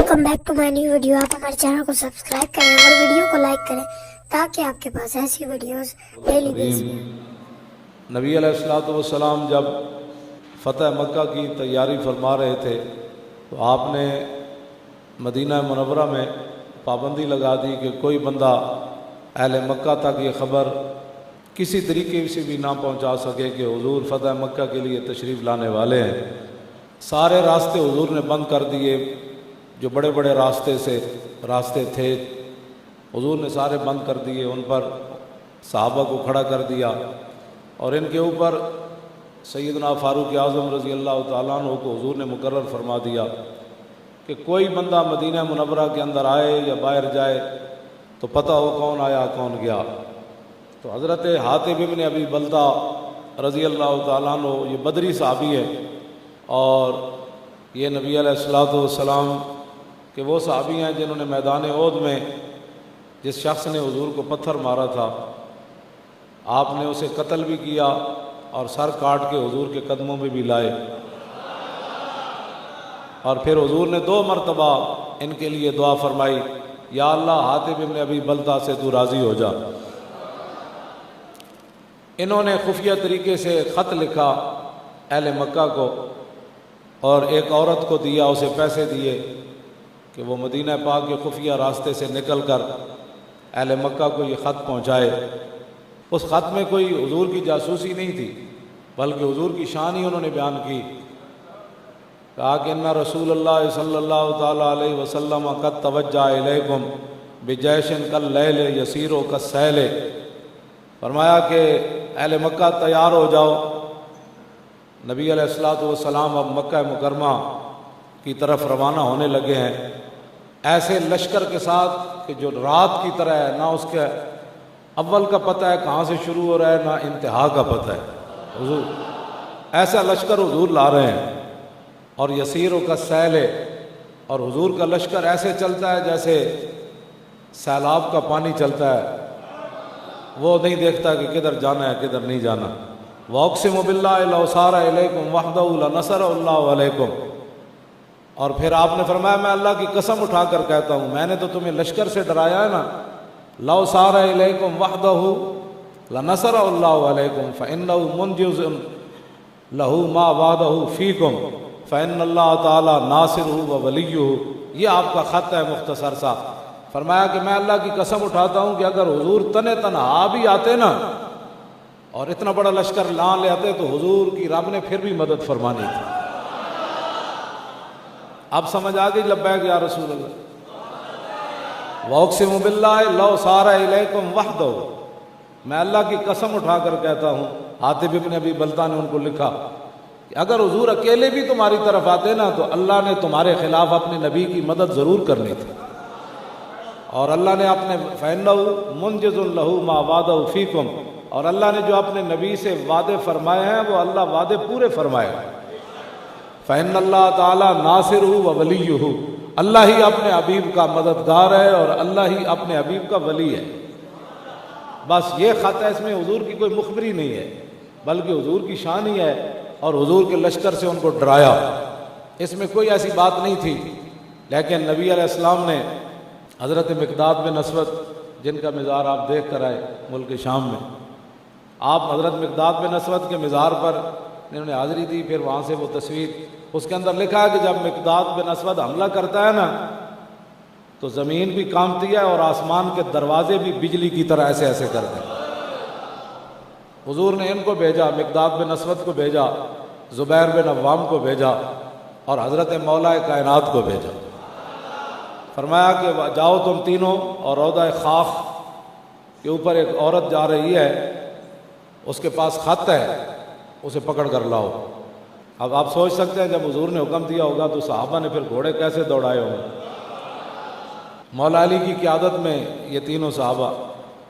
Welcome back to my new video. آپ ہمارے channel کو سبسکرائب کریں اور ویڈیو کو لائک کریں تاکہ آپ کے پاس ایسی ویڈیوز ڈیلی بیس پہ۔ نبی علیہ الصلوۃ والسلام جب فتح مکہ کی تیاری فرما رہے تھے تو آپ نے مدینہ منورہ میں پابندی لگا دی کہ کوئی بندہ اہل مکہ تک یہ خبر کسی طریقے سے بھی نہ پہنچا سکے کہ حضور فتح مکہ کے لیے تشریف لانے والے ہیں۔ سارے راستے حضور نے بند کر دیے، جو بڑے بڑے راستے تھے حضور نے سارے بند کر دیے، ان پر صحابہ کو کھڑا کر دیا اور ان کے اوپر سیدنا فاروق اعظم رضی اللہ تعالیٰ عنہ کو حضور نے مقرر فرما دیا کہ کوئی بندہ مدینہ منورہ کے اندر آئے یا باہر جائے تو پتہ ہو کون آیا کون گیا۔ تو حضرت حاتب ابن ابی بلتہ رضی اللہ تعالیٰ عنہ یہ بدری صحابی ہے، اور یہ نبی علیہ الصلوۃ والسلام کہ وہ صحابی ہیں جنہوں نے میدان احد میں جس شخص نے حضور کو پتھر مارا تھا آپ نے اسے قتل بھی کیا اور سر کاٹ کے حضور کے قدموں میں بھی لائے، اور پھر حضور نے 2 مرتبہ ان کے لیے دعا فرمائی، یا اللہ حاتب ابن ابی بلتہ سے تو راضی ہو جا۔ انہوں نے خفیہ طریقے سے خط لکھا اہل مکہ کو اور ایک عورت کو دیا، اسے پیسے دیے کہ وہ مدینہ پاک کے خفیہ راستے سے نکل کر اہل مکہ کو یہ خط پہنچائے۔ اس خط میں کوئی حضور کی جاسوسی نہیں تھی بلکہ حضور کی شان ہی انہوں نے بیان کی، کہا کہ ان رسول اللہ صلی اللہ تعالیٰ علیہ وسلم قد توجہ الیکم بجیش کاللیل یسیر کالسیل، فرمایا کہ اہل مکہ تیار ہو جاؤ، نبی علیہ الصلوۃ والسلام اب مکہ مکرمہ کی طرف روانہ ہونے لگے ہیں، ایسے لشکر کے ساتھ کہ جو رات کی طرح ہے، نہ اس کے اول کا پتہ ہے کہاں سے شروع ہو رہا ہے، نہ انتہا کا پتہ ہے۔ حضور ایسا لشکر حضور لا رہے ہیں، اور یسیر کا سیل ہے، اور حضور کا لشکر ایسے چلتا ہے جیسے سیلاب کا پانی چلتا ہے، وہ نہیں دیکھتا کہ کدھر جانا ہے کدھر نہیں جانا۔ وَأُقْسِمُ بِاللَّهِ لَوْ سَارَ إِلَيْكُمْ وَحْدَهُ لَنَصَرَهُ اللَّهُ عَلَيْكُمْ، اور پھر آپ نے فرمایا میں اللہ کی قسم اٹھا کر کہتا ہوں، میں نے تو تمہیں لشکر سے ڈرایا ہے نا، لَوْ سَارَ إِلَيْكُمْ وَحْدَهُ لَنَصَرَهُ اللَّهُ عَلَيْكُمْ فَإِنَّهُ مُنْجِزٌ لَهُ مَا وَعَدَهُ فِيكُمْ فَإِنَّ اللَّهَ تَعَالَى نَاصِرُهُ وَوَلِيُّهُ۔ یہ آپ کا خط ہے مختصر سا، فرمایا کہ میں اللہ کی قسم اٹھاتا ہوں کہ اگر حضور تنہا بھی آتے نا اور اتنا بڑا لشکر لان لے آتے تو حضور کی رب نے پھر بھی مدد فرمانی تھی۔ اب سمجھ آ گئی لبیک یا رسول اللہ۔ وَأُقْسِمُ بِاللَّهِ لَوْ سَارَ إِلَيْكُمْ وَحْدَهُ، میں اللہ کی قسم اٹھا کر کہتا ہوں، حاتب ابن ابی بلتہ نے ان کو لکھا کہ اگر حضور اکیلے بھی تمہاری طرف آتے نا تو اللہ نے تمہارے خلاف اپنے نبی کی مدد ضرور کرنی تھی، اور اللہ نے اپنے فَإِنَّهُ مُنْجِزٌ لَهُ مَا وَعَدَهُ فِيكُمْ، اور اللہ نے جو اپنے نبی سے وعدے فرمائے ہیں وہ اللہ وعدے پورے فرمائے ہیں۔ فَإِنَّ اللَّهَ تَعَالَى نَاصِرُهُ وَوَلِيُّهُ، اللہ ہی اپنے حبیب کا مددگار ہے اور اللہ ہی اپنے حبیب کا ولی ہے۔ بس یہ خط ہے، اس میں حضور کی کوئی مخبری نہیں ہے بلکہ حضور کی شان ہی ہے، اور حضور کے لشکر سے ان کو ڈرایا، اس میں کوئی ایسی بات نہیں تھی۔ لیکن نبی علیہ السلام نے حضرت مقداد بن اسود جن کا مزار آپ دیکھ کر آئے ملک شام میں، آپ حضرت مقداد بن اسود کے مزار پر انہوں نے حاضری دی، پھر وہاں سے وہ تصویر، اس کے اندر لکھا ہے کہ جب مقداد بن اسود حملہ کرتا ہے نا تو زمین بھی کانپتی ہے اور آسمان کے دروازے بھی بجلی کی طرح ایسے ایسے کرتے ہیں۔ حضور نے ان کو بھیجا، مقداد بن اسود کو بھیجا، زبیر بن عوام کو بھیجا، اور حضرت مولا کائنات کو بھیجا، فرمایا کہ جاؤ تم تینوں، اور روضہ خاخ کے اوپر ایک عورت جا رہی ہے، اس کے پاس خط ہے، اسے پکڑ کر لاؤ۔ اب آپ سوچ سکتے ہیں جب حضور نے حکم دیا ہوگا تو صحابہ نے پھر گھوڑے کیسے دوڑائے ہوں گے۔ مولا علی کی قیادت میں یہ تینوں صحابہ،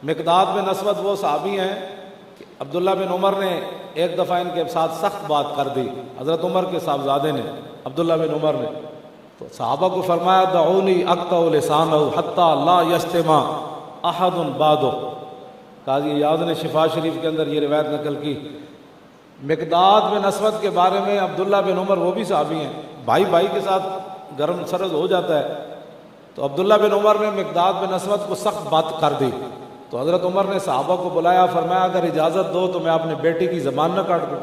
مقداد بن اسود وہ صحابی ہیں کہ عبداللہ بن عمر نے ایک دفعہ ان کے ساتھ سخت بات کر دی، حضرت عمر کے صاحبزادے نے، عبداللہ بن عمر نے، تو صحابہ کو فرمایا دعونی اقطع لسانہ حتی لا یشتم احد بعدہ۔ قاضی ایاز نے شفا شریف کے اندر یہ روایت نقل کی، مقداد بن اسود کے بارے میں عبداللہ بن عمر وہ بھی صحابی ہیں، بھائی بھائی کے ساتھ گرم سرد ہو جاتا ہے. تو عبداللہ بن عمر نے مقداد بن اسود کو سخت بات کر دی. تو حضرت عمر نے صحابہ کو بلایا, فرمایا اگر اجازت دو تو میں اپنے بیٹے کی زبان نہ کاٹ دوں,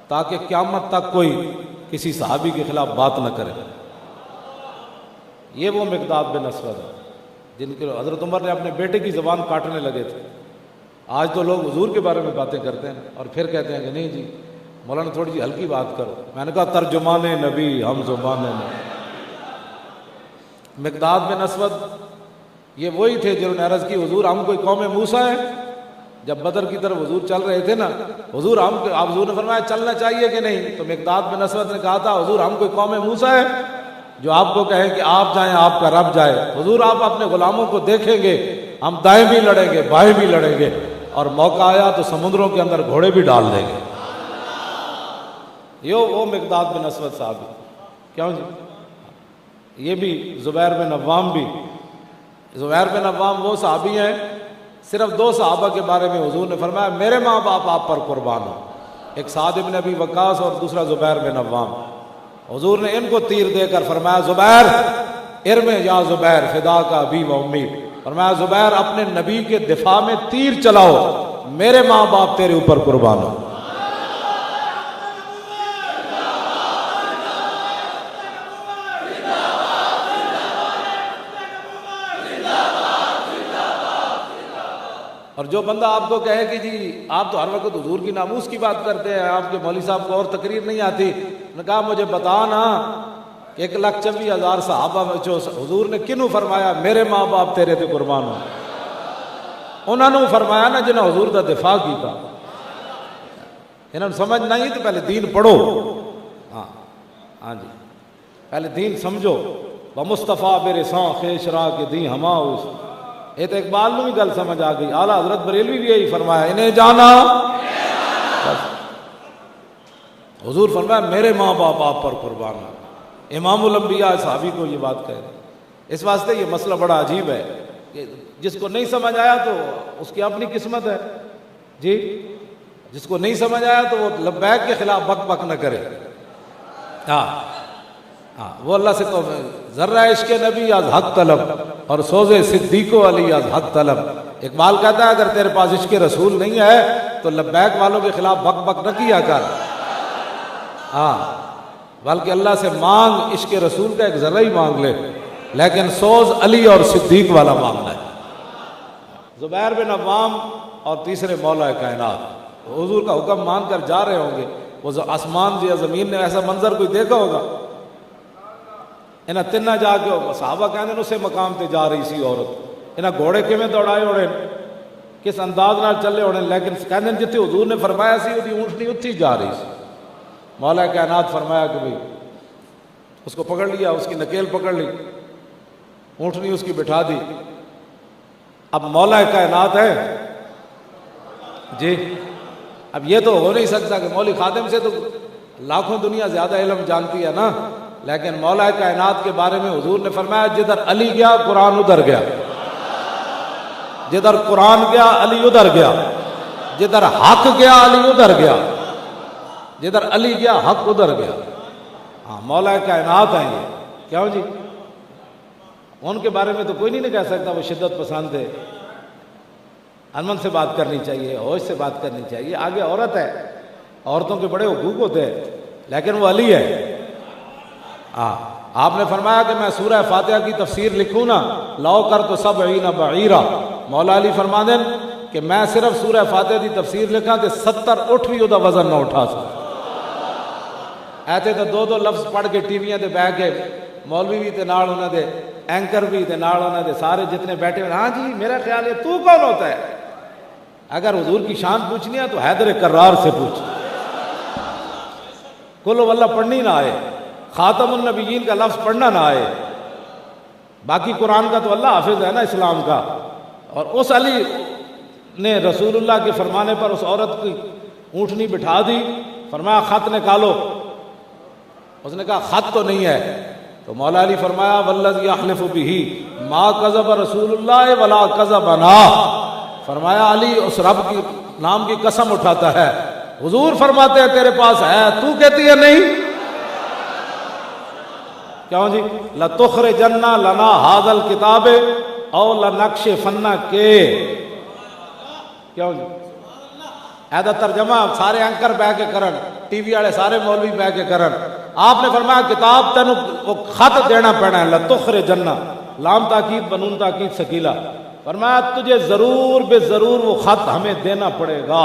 تاکہ قیامت تک کوئی کسی صحابی کے خلاف بات نہ کرے. یہ وہ مقداد بن اسود ہے جن کے حضرت عمر نے اپنے بیٹے کی زبان کاٹنے لگے تھے. آج تو لوگ حضور کے بارے میں باتیں کرتے ہیں اور پھر کہتے ہیں کہ نہیں جی مولانا تھوڑی سی ہلکی بات کرو. میں نے کہا ترجمان نبی ہم زبان نبی. مقداد بن اسود یہ وہی تھے جنہوں نے عرض کی حضور ہم کوئی قوم موسیٰ ہے. جب بدر کی طرف حضور چل رہے تھے نا, حضور نے فرمایا چلنا چاہیے کہ نہیں, تو مقداد بن اسود نے کہا تھا حضور ہم کوئی قوم موسیٰ ہے جو آپ کو کہے کہ آپ جائیں آپ کا رب جائے. حضور آپ اپنے غلاموں کو دیکھیں گے, ہم دائیں بھی لڑیں گے بائیں بھی لڑیں گے, اور موقع آیا تو سمندروں کے اندر گھوڑے بھی ڈال دیں گے. وہ مقداد بن اسود صاحب کیوں جی. یہ بھی زبیر بن عوام بھی. زبیر بن عوام وہ صحابی ہیں, صرف 2 صحابہ کے بارے میں حضور نے فرمایا میرے ماں باپ آپ پر قربان ہو, ایک سعد بن ابی وقاص اور دوسرا زبیر بن عوام. حضور نے ان کو تیر دے کر فرمایا زبیر ارمے یا زبیر فدا کا ابی و امی. فرمایا زبیر اپنے نبی کے دفاع میں تیر چلاؤ, میرے ماں باپ تیرے اوپر قربان ہو. اور جو بندہ آپ کو کہے کہ جی آپ تو ہر وقت حضور کی ناموس کی بات کرتے ہیں, آپ کے مولوی صاحب کو اور تقریر نہیں آتی, نے کہا مجھے بتا نا 1,24,000 صحابہ میں جو حضور نے کنوں فرمایا میرے ماں باپ تیرے تے قربان ہو. انہوں نے فرمایا نا جنہوں حضور دا دفاع کیتا. انہوں نے سمجھ نہیں تو پہلے دین پڑھو. ہاں جی پہلے دین سمجھو. بمصطفیٰ میرے ساں خیش راہ کے دین ہما اس. یہ تو اقبال میں بھی گل سمجھ آ گئی. اعلیٰ حضرت بریلوی بھی یہی فرمایا انہیں جانا. حضور فرمایا میرے ماں باپ آپ پر قربان ہو. امام الانبیاء صحابی کو یہ بات کہہ رہے. اس واسطے یہ مسئلہ بڑا عجیب ہے کہ جس کو نہیں سمجھ آیا تو اس کی اپنی قسمت ہے جی. جس کو نہیں سمجھ آیا تو وہ لبیک کے خلاف بک بک نہ کرے. ہاں وہ اللہ سے تو ذرہ عشق نبی از حق طلب اور سوزے صدیق و علی از حق طلب. اقبال کہتا ہے اگر تیرے پاس عشق رسول نہیں ہے تو لبیک والوں کے خلاف بک بک نہ کیا کر. بلکہ اللہ سے مانگ عشق رسول کا ایک ذرہ ہی مانگ لے, لیکن سوز علی اور صدیق والا مانگنا ہے. زبیر بن عوام اور تیسرے مولا کائنات حضور کا حکم مان کر جا رہے ہوں گے. وہ آسمان یا زمین نے ایسا منظر کوئی دیکھا ہوگا. انہیں تینہ جا کے صحابہ کہنے اسے مقام تے جا رہی سی عورت. انہیں گھوڑے کیویں دوڑائے ہونے, کس انداز نال چلے ہونے, لیکن کہنے جتنے حضور نے فرمایا سی وہ اونٹنی اتھی جا رہی سی. مولا کائنات فرمایا کہ بھئی اس کو پکڑ لیا, اس کی نکیل پکڑ لی, اونٹنی اس کی بٹھا دی. اب مولا کائنات ہے جی. اب یہ تو ہو نہیں سکتا کہ مولوی خادم سے تو لاکھوں دنیا زیادہ علم جانتی ہے نا, لیکن مولا کائنات کے بارے میں حضور نے فرمایا جدھر علی گیا قرآن ادھر گیا, جدھر قرآن گیا علی ادھر گیا, جدھر حق گیا علی ادھر گیا, جدھر علی گیا حق ادھر گیا. مولا کائنات ہیں یہ. کیوں جی ان کے بارے میں تو کوئی نہیں کہہ سکتا وہ شدت پسند ہے. امن سے بات کرنی چاہیے, ہوش سے بات کرنی چاہیے. آگے عورت ہے, عورتوں کے بڑے حقوق ہوتے ہیں, لیکن وہ علی ہے. آپ نے فرمایا کہ میں سورہ فاتحہ کی تفسیر لکھوں نا لو کر تو سب بعیرہ. مولا علی فرما دیں کہ میں صرف سورہ فاتحہ کی تفسیر لکھاں تو 70 اٹھ بھی وہ وزن نہ اٹھا سکتا. ایسے تو 2 لفظ پڑھ کے ٹی ویاں تے بہ کے مولوی بھی تے نال انہاں دے اینکر بھی تے نال انہاں دے سارے جتنے بیٹھے ہوئے, ہاں جی میرا خیال ہے تو کون ہوتا ہے. اگر حضور کی شان پوچھنی ہے تو حیدر کرار سے پوچھ. کل واللہ پڑھنی نہ آئے, خاتم النبیین کا لفظ پڑھنا نہ آئے. باقی قرآن کا تو اللہ حافظ ہے نا اسلام کا. اور اس علی نے رسول اللہ کے فرمانے پر اس عورت کی اونٹنی بٹھا دی. فرمایا خط نکالو. اس نے کہا خط تو نہیں ہے. تو مولا علی فرمایا والذی یحلف بہ ما کذب رسول اللہ ولا کذبنا. فرمایا علی اس رب کی نام کی قسم اٹھاتا ہے, حضور فرماتے ہیں تیرے پاس ہے, تو کہتی ہے نہیں. کیوں جی؟ لَتُخْرِجَنَّ لَنَا هَذَا الْكِتَابَ او لَنَكْشِفَنَّ کے، کیوں جی؟ ایدا ترجمہ سارے اینکر بہ کے کرن، ٹی وی والے سارے مولوی بہ کے کرن، آپ نے فرمایا کتاب تینوں وہ خط دینا پڑنا ہے، لَتُخْرِجَنَّ، لام تاکید بنون تاکید ثقیلہ، فرمایا تجھے ضرور بے ضرور وہ خط ہمیں دینا پڑے گا۔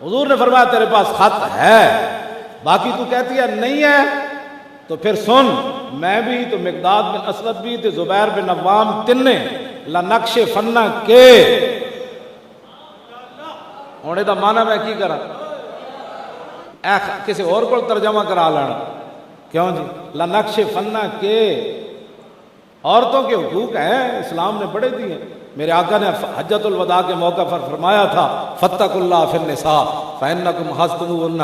حضور نے فرمایا تیرے پاس خط ہے، باقی تو کہتی ہے نہیں ہے، تو پھر سن، میں بھی تو مقداد بن اسود بھی تو زبیر بن عوام تنے لَنَكْشِفَنَّ کے، ہونے دا معنی میں کی کرا کسی اور کو ترجمہ کرا لینا، کیوں جی؟ لَنَكْشِفَنَّ کے، عورتوں کے حقوق ہیں اسلام نے بڑے دیے۔ میرے آقا نے حجۃ الوداع کے موقع پر فرمایا تھا فَاتَّقُوا اللَّهَ فِي النِّسَاءِ فَإِنَّكُمْ أَخَذْتُمُوهُنَّ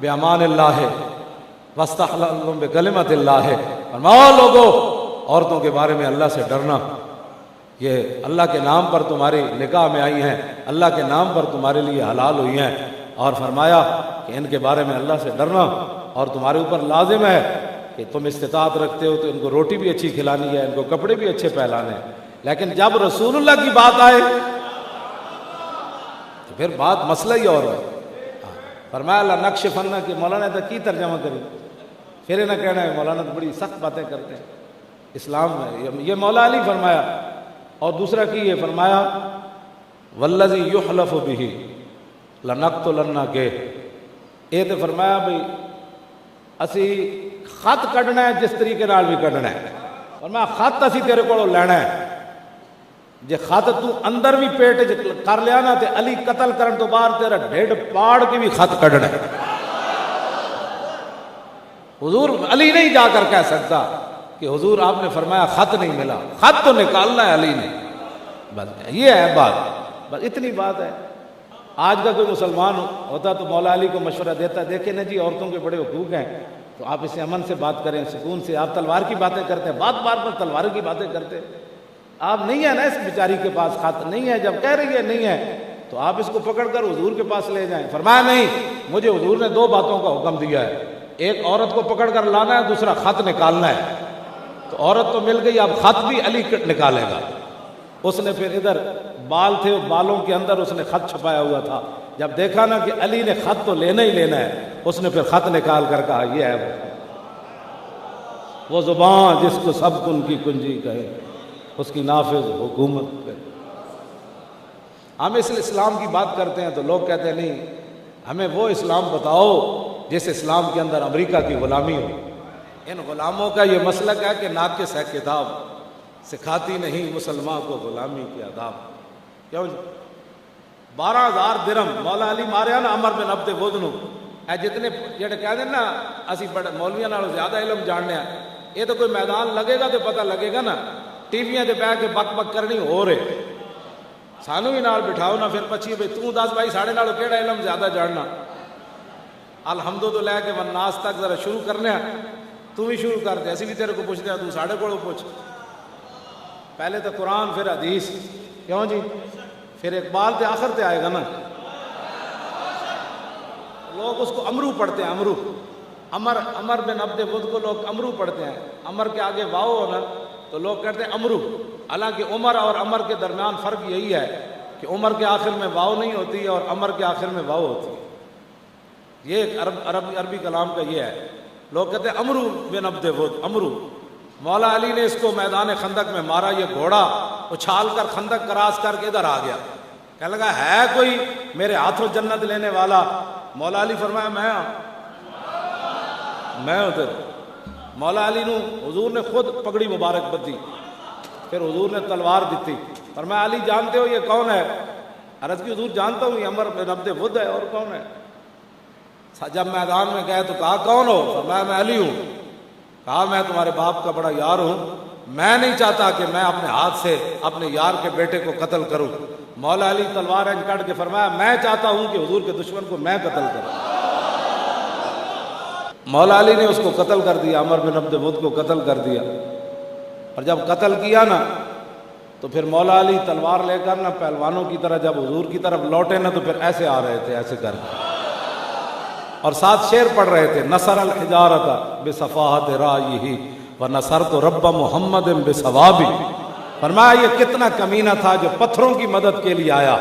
بِأَمَانِ اللَّهِ وَاسْتَحْلَلْتُمْ بِكَلِمَةِ اللَّهِ، فرماؤ لوگو عورتوں کے بارے میں اللہ سے ڈرنا، یہ اللہ کے نام پر تمہاری نکاح میں آئی ہیں، اللہ کے نام پر تمہارے لیے حلال ہوئی ہیں، اور فرمایا کہ ان کے بارے میں اللہ سے ڈرنا، اور تمہارے اوپر لازم ہے کہ تم استطاعت رکھتے ہو تو ان کو روٹی بھی اچھی کھلانی ہے، ان کو کپڑے بھی اچھے پہلانے ہیں، لیکن جب رسول اللہ کی بات آئے تو پھر بات مسئلہ ہی اور ہے۔ فرمایا لَنَكْشِفَنَّ کہ مولانا نے کی ترجمہ کری، پھر نہ کہنا ہے مولانا تو بڑی سخت باتیں کرتے ہیں اسلام میں، یہ مولا علی فرمایا، اور دوسرا کی یہ فرمایا وَالَّذِي يُحْلَفُ بِهِ لَنَقْتُلَنَّ کے، یہ تو فرمایا بھئی اسی خط کڈنا ہے جس طریقے نال بھی کڈنا ہے، فرمایا خط اسی تیرے کو لینا ہے، جے خط تو اندر بھی پیٹ کر لیا نا تے علی قتل کرن تو بعد تیرا ڈھڈ پاڑ کے بھی خط کڈنا ہے۔ حضور علی نہیں جا کر کہہ سکتا کہ حضور آپ نے فرمایا خط نہیں ملا، خط تو نکالنا ہے علی نے، بس یہ ہے بات، بس اتنی بات ہے۔ آج کا کوئی مسلمان ہوتا تو مولا علی کو مشورہ دیتا، دیکھیں نا جی عورتوں کے بڑے حقوق ہیں تو آپ اسے امن سے بات کریں، سکون سے، آپ تلوار کی باتیں کرتے ہیں، بات بار پر تلوار کی باتیں کرتے ہیں، آپ نہیں ہے نا اس بیچاری کے پاس خط نہیں ہے، جب کہہ رہی ہے نہیں ہے تو آپ اس کو پکڑ کر حضور کے پاس لے جائیں۔ فرمایا نہیں، مجھے حضور نے دو باتوں کا حکم دیا ہے، ایک عورت کو پکڑ کر لانا ہے، دوسرا خط نکالنا ہے، تو عورت تو مل گئی، اب خط بھی علی نکالے گا۔ اس نے پھر ادھر بال تھے، بالوں کے اندر اس نے خط چھپایا ہوا تھا، جب دیکھا نا کہ علی نے خط تو لینا ہی لینا ہے، اس نے پھر خط نکال کر کہا یہ ہے وہ زبان جس کو سب کن کی کنجی کہے، اس کی نافذ حکومت کرے۔ ہم اس اسلام کی بات کرتے ہیں تو لوگ کہتے ہیں نہیں، ہمیں وہ اسلام بتاؤ جس اسلام کے اندر امریکہ کی غلامی ہو۔ ان غلاموں کا یہ مسلک ہے کہ ناقص ہے کتاب، سکھاتی نہیں مسلمان کو غلامی کے آداب۔ کیوں 12,000 درہم مولا علی ماریا نا عمر بن عبد ود نو، اے جتنے جڑے کہتے ہیں نا اسی بڑے مولویاں نالوں زیادہ علم جاننے ہیں، یہ تو کوئی میدان لگے گا تو پتہ لگے گا نا، ٹی ویاں تے بیٹھ کے بک بک کرنی ہو رہے، سانو بھی نال بٹھاؤ نا، پھر پچھی بھئی تو دس بھائی ساڑھے نالوں کیڑا علم زیادہ جاننا، الحمد تو لے کے والناس تک ذرا شروع کرنے ہیں، تو بھی شروع کر دے، اسی بھی تیرے کو پوچھتے ہیں، تو ساڑھے کو پوچھ، پہلے تو قرآن پھر حدیث، کیوں جی؟ پھر اقبال تے آخر تے آئے گا نا، لوگ اس کو امرو پڑھتے ہیں، امرو، عمر بن عبد ود کو لوگ امرو پڑھتے ہیں، عمر کے آگے واؤ ہو نا تو لوگ کہتے ہیں امرو، حالانکہ عمر اور عمر کے درمیان فرق یہی ہے کہ عمر کے آخر میں واؤ نہیں ہوتی اور عمر کے آخر میں واؤ ہوتی ہے، یہ ایک عربی کلام کا یہ ہے، لوگ کہتے ہیں امرو بن عبد ود، امرو۔ مولا علی نے اس کو میدان خندق میں مارا، یہ گھوڑا اچھال کر خندق کراس کر کے ادھر آ گیا، کہنے لگا ہے کوئی میرے ہاتھوں جنت لینے والا؟ مولا علی فرمایا میں ادھر، مولا علی نو حضور نے خود پگڑی مبارک بدی، پھر حضور نے تلوار دیتی، فرمایا علی جانتے ہو یہ کون ہے؟ عرض کی حضور جانتا ہوں یہ عمر بن عبد ود ہے، اور کون ہے؟ جب میدان میں گئے تو کہا کون ہو؟ فرمایا میں علی ہوں، کہا میں تمہارے باپ کا بڑا یار ہوں، میں نہیں چاہتا کہ میں اپنے ہاتھ سے اپنے یار کے بیٹے کو قتل کروں۔ مولا علی تلوار کاٹ کے فرمایا میں چاہتا ہوں کہ حضور کے دشمن کو میں قتل کروں۔ مولا علی نے اس کو قتل کر دیا، عمر بن عبد ود کو قتل کر دیا، اور جب قتل کیا نا تو پھر مولا علی تلوار لے کر نا پہلوانوں کی طرح جب حضور کی طرف لوٹے نا تو پھر ایسے آ رہے تھے، ایسے کر کے اور ساتھ شعر پڑھ رہے تھے، نصر الحجارۃ بصفاحت رائہ ونصرت رب محمد بثوابی. فرمایا یہ کتنا کمینہ تھا جو پتھروں کی مدد کے لیے آیا.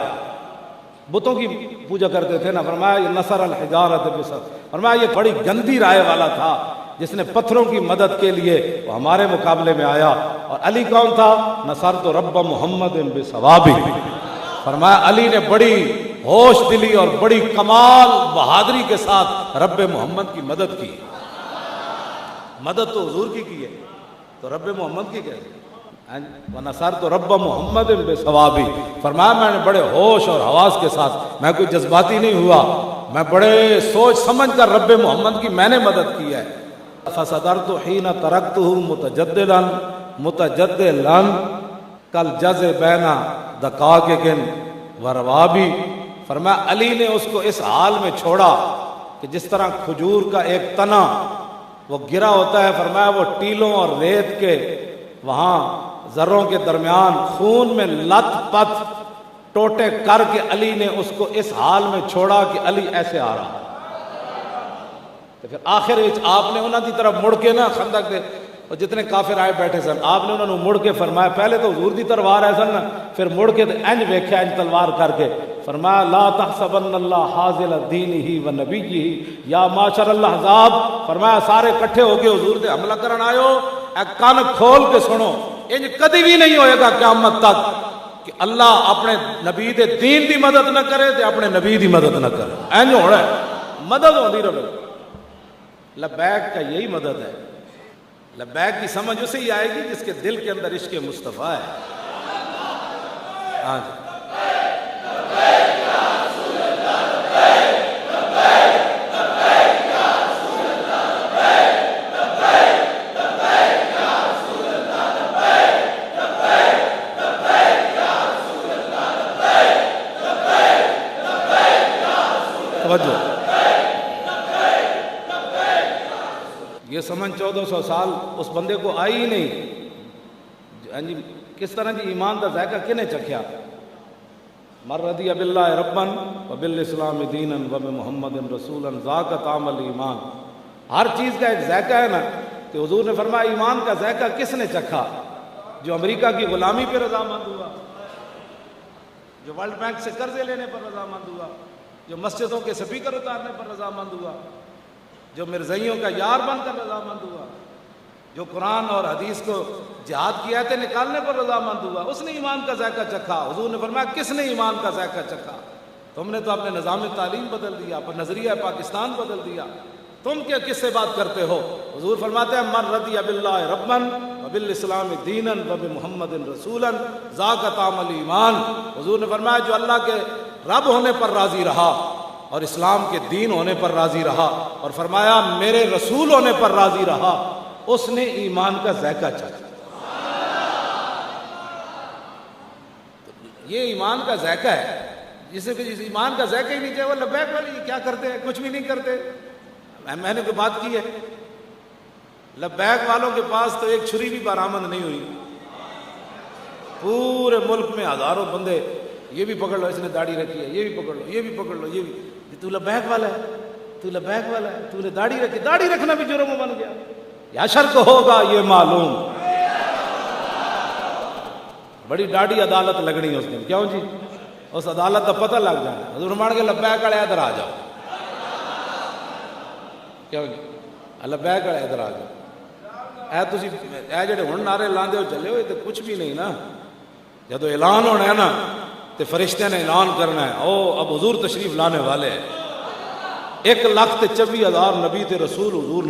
بتوں کی پوجا کرتے تھے نا، فرمایا یہ نصر الحجارۃ فرمایا یہ بڑی گندی رائے والا تھا جس نے پتھروں کی مدد کے لیے وہ ہمارے مقابلے میں آیا. اور علی کون تھا؟ نصرت رب محمد بثوابی. فرمایا علی نے بڑی ہوش دلی اور بڑی کمال بہادری کے ساتھ رب محمد کی مدد کی. مدد تو حضور کی ہے، تو رب محمد کی کیسے؟ وَنَصَرْتُ رَبَّ مُحَمَّدٍ بِثَوَابِ. فرمایا میں نے بڑے ہوش اور حواس کے ساتھ، میں کوئی جذباتی نہیں ہوا، میں بڑے سوچ سمجھ کر رب محمد کی میں نے مدد کی ہے. فَصَدَرْتُ حِينَ تَرَكْتُهُ مُتَجَدِّلًا كَالْجَزِ بَيْنَ دَقَائِقٍ وَرَوَابِ. فرمایا علی نے اس کو اس حال میں چھوڑا کہ جس طرح کھجور کا ایک تنا وہ گرا ہوتا ہے، فرمایا وہ ٹیلوں اور ریت کے وہاں ذروں کے درمیان خون میں لت پت ٹوٹے کر کے علی نے اس کو اس حال میں چھوڑا کہ علی ایسے آ رہا. تو پھر آخر آپ نے انہوں کی طرف مڑ کے نا خندق دے اور جتنے کافر آئے بیٹھے سن، آپ نے انہوں نے مڑ کے فرمایا، پہلے تو حضور دی تلوار ہے سن نا، پھر مڑ کے انج ویکھیا انج تلوار کر کے فرمایا لا تحسبن اللہ حاضل دینہ و نبیہ یا معاشر الاحزاب. فرمایا سارے کٹھے ہو کے حضور دے حملہ کرن آئے ہو، اے کان کھول کے سنو، انج کدی بھی نہیں ہوئے گا قیامت تک کہ اللہ اپنے نبی دے دین دی مدد نہ کرے تے اپنے نبی دی مدد نہ کرے. انج ہونا ہے، مدد ہوندی رہے. لبیک کا یہی مدد ہے. لبیک کی سمجھ اسے ہی آئے گی جس کے دل کے اندر عشق مصطفیٰ ہے. ہاں جی. یہ سمجھ 1400 سال اس بندے کو آئی ہی نہیں. کس طرح کی ایمان کا ذائقہ کنے چکھیا؟ مر رضی باللہ ربن وبالاسلام دینا وبمحمد رسولا ذاق طعم الایمان. ہر چیز کا ایک ذائقہ ہے نا. کہ حضور نے فرمایا ایمان کا ذائقہ کس نے چکھا؟ جو امریکہ کی غلامی پہ رضامند ہوا، جو ورلڈ بینک سے قرضے لینے پر رضامند ہوا، جو مسجدوں کے سپیکر اتارنے پر رضامند ہوا، جو مرزائیوں کا یار بن کر رضامند ہوا، جو قرآن اور حدیث کو جہاد کی آیتیں نکالنے پر رضامند ہوا، اس نے ایمان کا ذائقہ چکھا. حضور نے فرمایا کس نے ایمان کا ذائقہ چکھا؟ تم نے تو اپنے نظام تعلیم بدل دیا، اپنا نظریہ پاکستان بدل دیا، تم کیا کس سے بات کرتے ہو؟ حضور فرماتے ہیں من رضی باللہ ربا وبالاسلام دینا وبمحمد رسولا ذاق طعم الایمان. حضور نے فرمایا جو اللہ کے رب ہونے پر راضی رہا اور اسلام کے دین ہونے پر راضی رہا اور فرمایا میرے رسول ہونے پر راضی رہا، اس نے ایمان کا ذائقہ چکھا. یہ ایمان کا ذائقہ ہے. جسے کہ ایمان کا ذائقہ ہی نہیں چاہے وہ لبیک والے یہ کیا کرتے ہیں؟ کچھ بھی نہیں کرتے. میں نے کوئی بات کی ہے؟ لبیک والوں کے پاس تو ایک چھری بھی برآمد نہیں ہوئی. پورے ملک میں ہزاروں بندے، یہ بھی پکڑ لو اس نے داڑھی رکھی ہے، یہ بھی پکڑ لو، یہ بھی پکڑ لو، یہ بھی. تو لبیک والا ہے، تو لبیک والا ہے، تو نے داڑھی رکھی. داڑھی رکھنا بھی جرم بن گیا. یا شرک ہوگا یہ معلوم. بڑی ڈاڑھی عدالت لگنی اس دن. کیوں جی؟ اس عدالت کا پتہ لگ جائے. حضور مان کے لبیک والے ادھر آ جاؤ. کیوں جی؟ لبیک والے ادھر آ جاؤ. اے جڑے ہن نعرے لاندے ہو چلے ہو، یہ تو کچھ بھی نہیں نا. جب اعلان ہونا ہے نا تو فرشتے نے اعلان کرنا ہے او اب حضور تشریف لانے والے ہیں. 1,24,000 نبی تے رسول حضور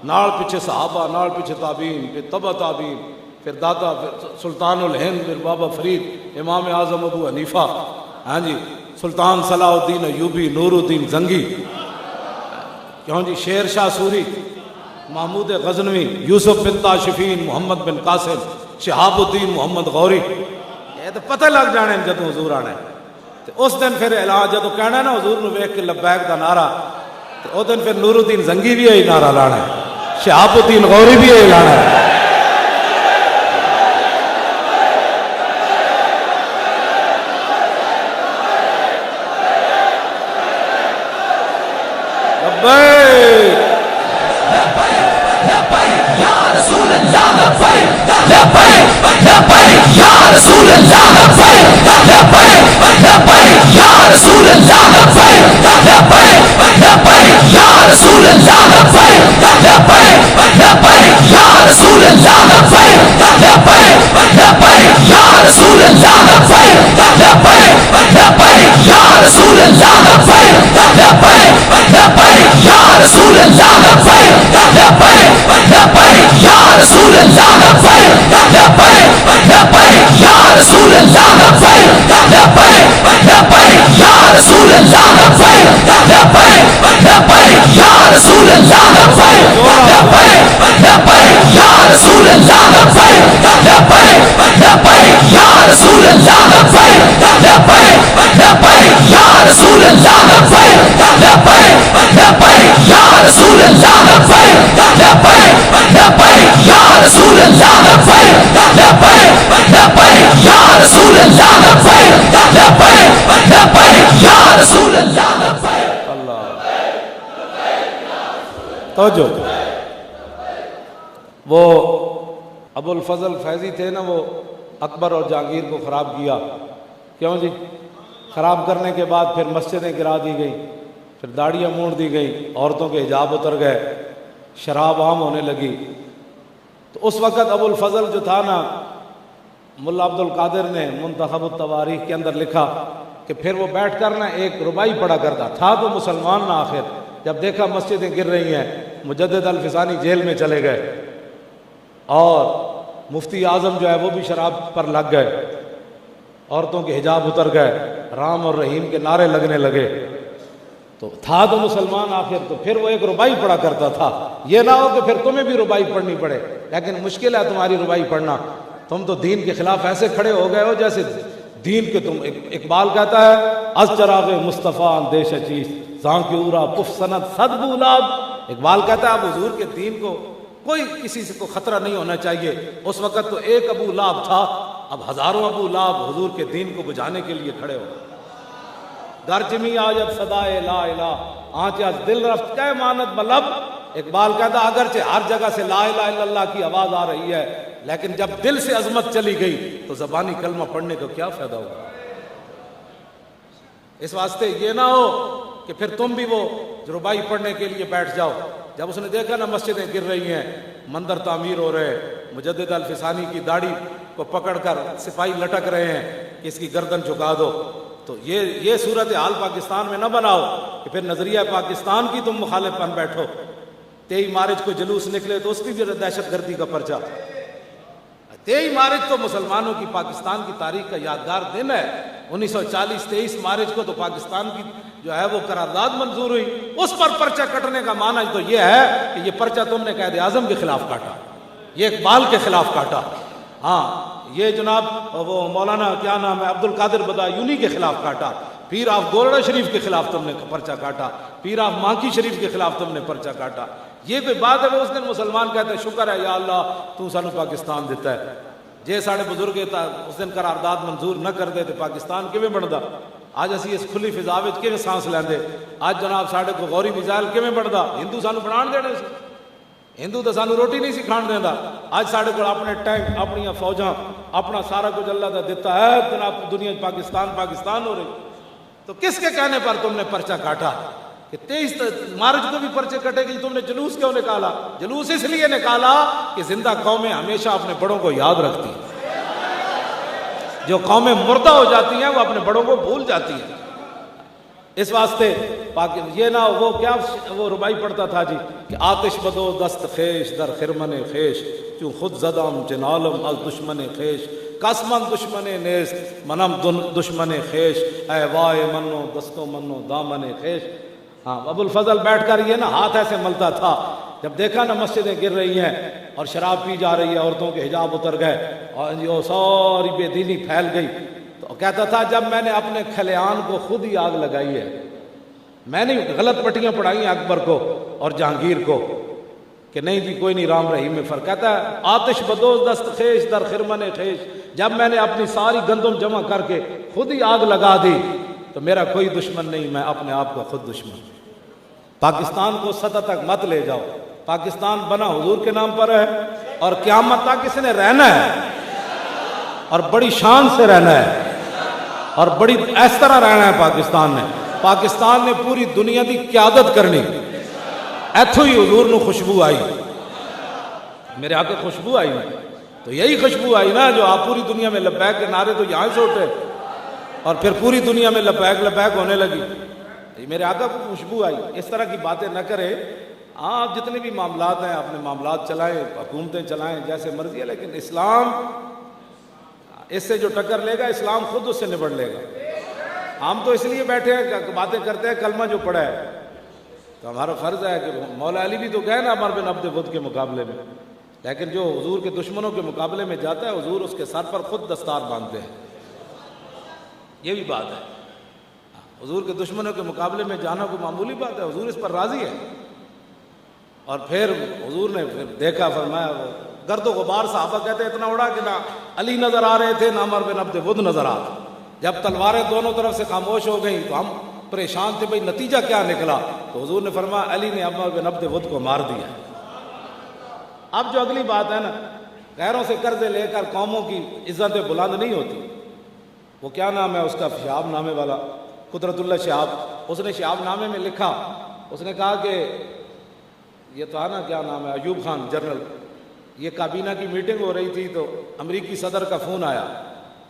نال پیچھے صحابہ، نال پیچھے تابعین، پھر تبع تابعین، پھر دادا، پھر سلطان الہند، پھر بابا فرید، امام اعظم ابو حنیفہ، ہاں جی، سلطان صلاح الدین ایوبی، نور الدین زنگی، کیوں جی، شیر شاہ سوری، محمود غزنوی، یوسف بن تاشفین، محمد بن قاسم، شہاب الدین محمد غوری. یہ تو پتہ لگ جانے جدو حضور آنا ہے. تو اس دن پھر اعلان جدو کہنا ہے نا حضور نے ویکھ کے لبیک دا نعرہ، تو اس دن پھر نور الدین زنگی بھی یہی نعرہ لانا ہے، شہاب الدین غوری بھی یہی لانا ہے. توجہ، وہ ابو الفضل فیضی تھے نا، وہ اکبر اور جہانگیر کو خراب کیا. کیوں جی؟ خراب کرنے کے بعد پھر مسجدیں گرا دی گئی، پھر داڑیاں مونڈ دی گئی، عورتوں کے حجاب اتر گئے، شراب عام ہونے لگی. تو اس وقت ابو الفضل جو تھا نا، ملا عبد القادر نے منتخب التواریخ کے اندر لکھا کہ پھر وہ بیٹھ کر نا ایک ربائی پڑھا کرتا تھا. تو مسلمان نہ آخر جب دیکھا مسجدیں گر رہی ہیں، مجدد الفسانی جیل میں چلے گئے اور مفتی اعظم جو ہے وہ بھی شراب پر لگ گئے، عورتوں کے حجاب اتر گئے، رام اور رحیم کے نعرے لگنے لگے. تو تھا تو مسلمان آخر، تو پھر وہ ایک ربائی پڑھا کرتا تھا. یہ نہ ہو کہ پھر تمہیں بھی ربائی پڑھنی پڑے، لیکن مشکل ہے تمہاری ربائی پڑھنا. تم تو دین کے خلاف ایسے کھڑے ہو گئے ہو جیسے دین کے تم. اقبال کہتا ہے از چراغ مصطفیٰ اندیش چیز زاں کی اورا پف سند صد بولاب. اقبال کہتا ہے اب حضور کے دین کو کوئی کسی سے کو خطرہ نہیں ہونا چاہیے. اس وقت تو ایک ابو لہب تھا، اب ہزاروں ابو لہب حضور کے دین کو بجھانے کے لیے کھڑے ہو. گرجمی آجت صدائے لا الہ آنچ از دل رفت کہ مانت بلب. اقبال کہتا اگرچہ ہر جگہ سے لا الہ الا اللہ کی آواز آ رہی ہے، لیکن جب دل سے عظمت چلی گئی تو زبانی کلمہ پڑھنے کا کیا فائدہ ہوگا. اس واسطے یہ نہ ہو کہ پھر تم بھی وہ ربائی پڑھنے کے لیے بیٹھ جاؤ. جب اس نے دیکھا نا مسجدیں گر رہی ہیں، مندر تعمیر ہو رہے ہیں، مجدد الفسانی کی داڑھی کو پکڑ کر سپاہی لٹک رہے ہیں کہ اس کی گردن جھکا دو، تو یہ صورتحال پاکستان میں نہ بناؤ کہ پھر نظریہ پاکستان کی تم مخالف بن بیٹھو. 23 مارچ کو جلوس نکلے تو اس کی بھی دہشت گردی کا پرچہ. 23 مارچ تو مسلمانوں کی پاکستان کی تاریخ کا یادگار دن ہے. 1940 23 مارچ کو تو پاکستان کی جو ہے وہ قرارداد منظور ہوئی. اس پر پرچہ کٹنے کا معنی تو یہ ہے کہ یہ پرچہ تم نے قائد اعظم کے خلاف کاٹا، یہ اقبال کے خلاف کاٹا. ہاں یہ جناب وہ مولانا کیا نام ہے عبد القادر بدایونی کے خلاف کاٹا. پیر آف گولڑا شریف کے خلاف تم نے پرچہ کاٹا، پیر آف مانکی شریف کے خلاف تم نے پرچہ کاٹا. یہ کوئی بات ہے؟ وہ اس دن مسلمان کہتے ہیں شکر ہے یا اللہ تو سانو پاکستان دیتا ہے. جے ساڑے بزرگ اس دن قرارداد منظور نہ کر دے تو پاکستان کیویں بندا؟ آج اسی اس کھلی فضا وچ کیویں سانس لیندے؟ آج جناب ساڑے کو غوری میزائل کیویں بندا؟ ہندو سانو بنان دینے سی؟ ہندو تو سانو روٹی نہیں سی کھان دیندا. آج ساڑے کو اپنے ٹینک، اپنی فوجاں، اپنا سارا کچھ اللہ کا دیتا ہے. جناب دنیا پاکستان پاکستان ہو رہی. تو کس کے کہنے پر تم نے پرچہ کاٹا کہ 23 مارچ کو بھی پرچے کٹے گی؟ تم نے جلوس کیوں نکالا؟ جلوس اس لیے نکالا کہ زندہ قومیں ہمیشہ اپنے بڑوں کو یاد رکھتی ہیں. جو قومیں مردہ ہو جاتی ہیں وہ اپنے بڑوں کو بھول جاتی ہیں. اس واسطے یہ نہ وہ کیا وہ ربائی پڑھتا تھا جی کہ آتش بدو دست خیش در خرمن خیش کیوں خود زدم جنالم از دشمن خیش قسمن دشمن نیست منم دشمن خیش اے وائے منو دستو منو دامن خیش. ہاں ابو الفضل بیٹھ کر یہ نا ہاتھ ایسے ملتا تھا. جب دیکھا نا مسجدیں گر رہی ہیں اور شراب پی جا رہی ہے، عورتوں کے حجاب اتر گئے اور یہ ساری بے دینی پھیل گئی، تو کہتا تھا جب میں نے اپنے کھلیان کو خود ہی آگ لگائی ہے. میں نے غلط پٹیاں پڑھائی ہیں اکبر کو اور جہانگیر کو کہ نہیں جی کوئی نہیں رام رحیم میں فرق. کہتا ہے آتش بدوز دست خیش در خرمن خیش، جب میں نے اپنی ساری گندم جمع کر کے خود ہی آگ لگا دی تو میرا کوئی دشمن نہیں، میں اپنے آپ کا خود دشمن. پاکستان کو سطح تک مت لے جاؤ. پاکستان بنا حضور کے نام پر ہے اور قیامت تک اس نے رہنا ہے. اور بڑی شان سے رہنا ہے اور بڑی اس طرح رہنا ہے پاکستان نے پوری دنیا کی قیادت کرنی. ایتھوں ہی حضور نو خوشبو آئی, میرے آقا خوشبو آئی نا, تو یہی خوشبو آئی نا جو آپ پوری دنیا میں لبیک کے نعرے تو یہاں سے اٹھے اور پھر پوری دنیا میں لبیک لبیک ہونے لگی. میرے آقا کو خوشبو آئی. اس طرح کی باتیں نہ کرے. آپ جتنے بھی معاملات ہیں اپنے معاملات چلائیں, حکومتیں چلائیں جیسے مرضی ہے, لیکن اسلام اس سے جو ٹکر لے گا اسلام خود اس سے نبڑ لے گا. ہم تو اس لیے بیٹھے ہیں باتیں کرتے ہیں کلمہ جو پڑھا ہے, تو ہمارا فرض ہے کہ مولا علی بھی تو گئے نا عمر بن عبد ود کے مقابلے میں, لیکن جو حضور کے دشمنوں کے مقابلے میں جاتا ہے حضور اس کے سر پر خود دستار باندھتے ہیں. یہ بھی بات ہے, حضور کے دشمنوں کے مقابلے میں جانا کوئی معمولی بات ہے, حضور اس پر راضی ہے. اور پھر حضور نے پھر دیکھا, فرمایا, گرد و غبار صحابہ کہتے ہیں اتنا اڑا کہ نہ علی نظر آ رہے تھے نہ عمر بن عبد ود نظر آ رہے. جب تلواریں دونوں طرف سے خاموش ہو گئیں تو ہم پریشان تھے بھئی نتیجہ کیا نکلا, تو حضور نے فرمایا علی نے عمر بن عبد ود کو مار دیا. اب جو اگلی بات ہے نا, غیروں سے قرضے لے کر قوموں کی عزتیں بلند نہیں ہوتی. وہ کیا نام ہے اس کا, شہاب نامے والا, قدرت اللہ شہاب, اس نے شہاب نامے میں لکھا, اس نے کہا کہ یہ تو ہے نا کیا نام ہے, ایوب خان جنرل, یہ کابینہ کی میٹنگ ہو رہی تھی تو امریکی صدر کا فون آیا.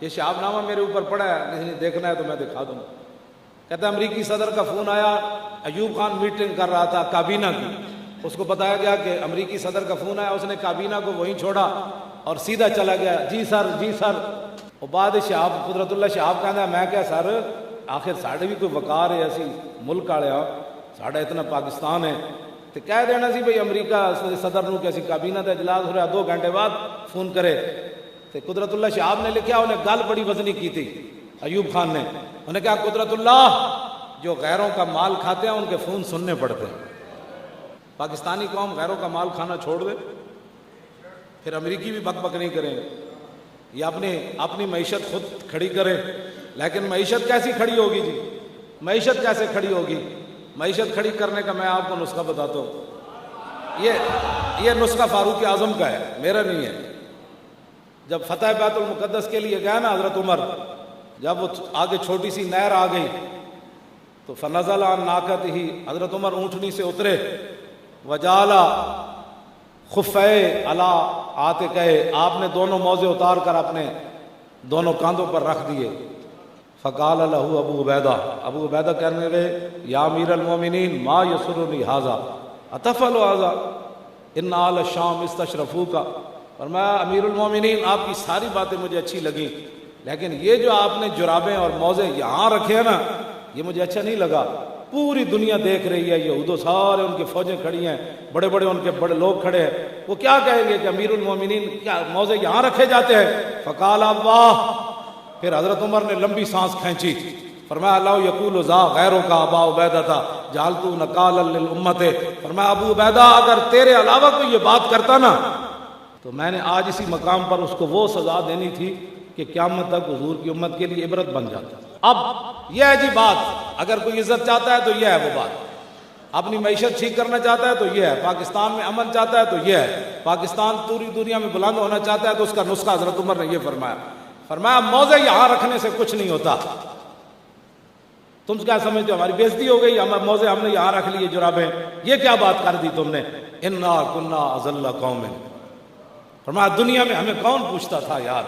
یہ شہاب نامہ میرے اوپر پڑا ہے, نہیں دیکھنا ہے تو میں دکھا دوں. کہتا ہے امریکی صدر کا فون آیا, ایوب خان میٹنگ کر رہا تھا کابینہ کی, اس کو بتایا گیا کہ امریکی صدر کا فون آیا, اس نے کابینہ کو وہیں چھوڑا اور سیدھا چلا گیا. جی سر جی سر. اور بعد شہاب قدرت اللہ شہاب کہتا ہے میں کیا سر, آخر ساڑھے بھی کوئی وقار ہے اسی ملک آڑے ہاں, ساڑھا اتنا پاکستان ہے, تو کہہ دینا سی بھئی امریکہ صدر نو کہ اسی کابینہ کا اجلاس ہو رہا 2 گھنٹے بعد فون کرے. تو قدرت اللہ شہاب نے لکھا, انہیں گل بڑی وزنی کی تھی ایوب خان نے. انہیں کہا قدرت اللہ, جو غیروں کا مال کھاتے ہیں ان کے فون سننے پڑتے ہیں. پاکستانی قوم غیروں کا مال کھانا چھوڑ دے, پھر امریکی بھی بک بک نہیں کریں, یہ اپنی معیشت خود کھڑی کرے. لیکن معیشت کیسی کھڑی ہوگی جی, معیشت کیسے کھڑی ہوگی؟ معیشت کھڑی کرنے کا میں آپ کو نسخہ بتاتا ہوں. یہ نسخہ فاروق اعظم کا ہے, میرا نہیں ہے. جب فتح بیت المقدس کے لیے گیا نا حضرت عمر, جب وہ آگے چھوٹی سی نہر آ گئی تو فنزل عن ناقتہ, حضرت عمر اونٹنی سے اترے, وجعل خفے علی عاتقہ, آپ نے دونوں موزے اتار کر اپنے دونوں کاندھوں پر رکھ دیے. فقال له ابو عبیدہ کہنے لگے یا امیر المومنین ما یسرنی ھذا اتفعل ھذا ان آل الشام استشرفوک. فرمایا امیر المومنین آپ کی ساری باتیں مجھے اچھی لگیں, لیکن یہ جو آپ نے جرابیں اور موزے یہاں رکھے ہیں نا یہ مجھے اچھا نہیں لگا. پوری دنیا دیکھ رہی ہے, یہود و سارے ان کی فوجیں کھڑی ہیں, بڑے بڑے ان کے بڑے لوگ کھڑے ہیں, وہ کیا کہیں گے کہ امیر المومنین کیا موزے یہاں رکھے جاتے ہیں؟ فقال واہ. پھر حضرت عمر نے لمبی سانس کھینچی, فرمایا اللہ یقول ذا غیروں کا ابا عبیدہ تھا جعلتو نقالا للامت. فرمایا ابو عبیدہ اگر تیرے علاوہ کوئی یہ بات کرتا نا تو میں نے آج اسی مقام پر اس کو وہ سزا دینی تھی کہ قیامت تک حضور کی امت کے لیے عبرت بن جاتا. اب یہ ہے جی بات, اگر کوئی عزت چاہتا ہے تو یہ ہے وہ بات, اپنی معیشت ٹھیک کرنا چاہتا ہے تو یہ ہے, پاکستان میں امن چاہتا ہے تو یہ ہے, پاکستان پوری دنیا میں بلند ہونا چاہتا ہے تو اس کا نسخہ حضرت عمر نے یہ فرمایا. فرمایا موزے یہاں رکھنے سے کچھ نہیں ہوتا. تم کیا سمجھتے ہو ہماری بےزتی ہو گئی, ہم موزے ہم نے یہاں رکھ لیے جرابیں, یہ کیا بات کر دی تم نے؟ انا کنا اذل قوم. فرمایا دنیا میں ہمیں کون پوچھتا تھا یار,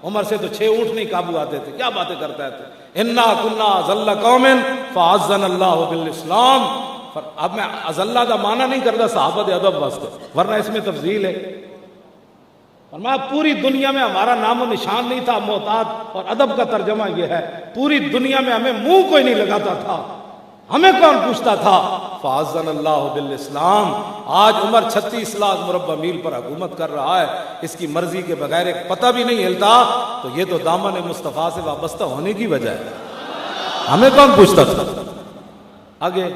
عمر سے تو 6 اونٹ نہیں قابو آتے تھے, کیا باتیں کرتا ہے تو. انا کنا اذل قوم فاعزنا اللہ بالاسلام. اب میں اذلہ کا معنی نہیں کرتا صحابہ دے ادب واسطے, ورنہ اس میں تفضیل ہے. فرمایا پوری دنیا میں ہمارا نام و نشان نہیں تھا, محتاط, اور ادب کا ترجمہ یہ ہے پوری دنیا میں ہمیں منہ کوئی نہیں لگاتا تھا, ہمیں کون پوچھتا تھا. فاعزنا اللہ بالاسلام. آج عمر 36 لاکھ مربع میل پر حکومت کر رہا ہے, اس کی مرضی کے بغیر ایک پتہ بھی نہیں ہلتا, تو یہ تو دامن مصطفیٰ سے وابستہ ہونے کی وجہ ہے, ہمیں کون پوچھتا تھا. آگے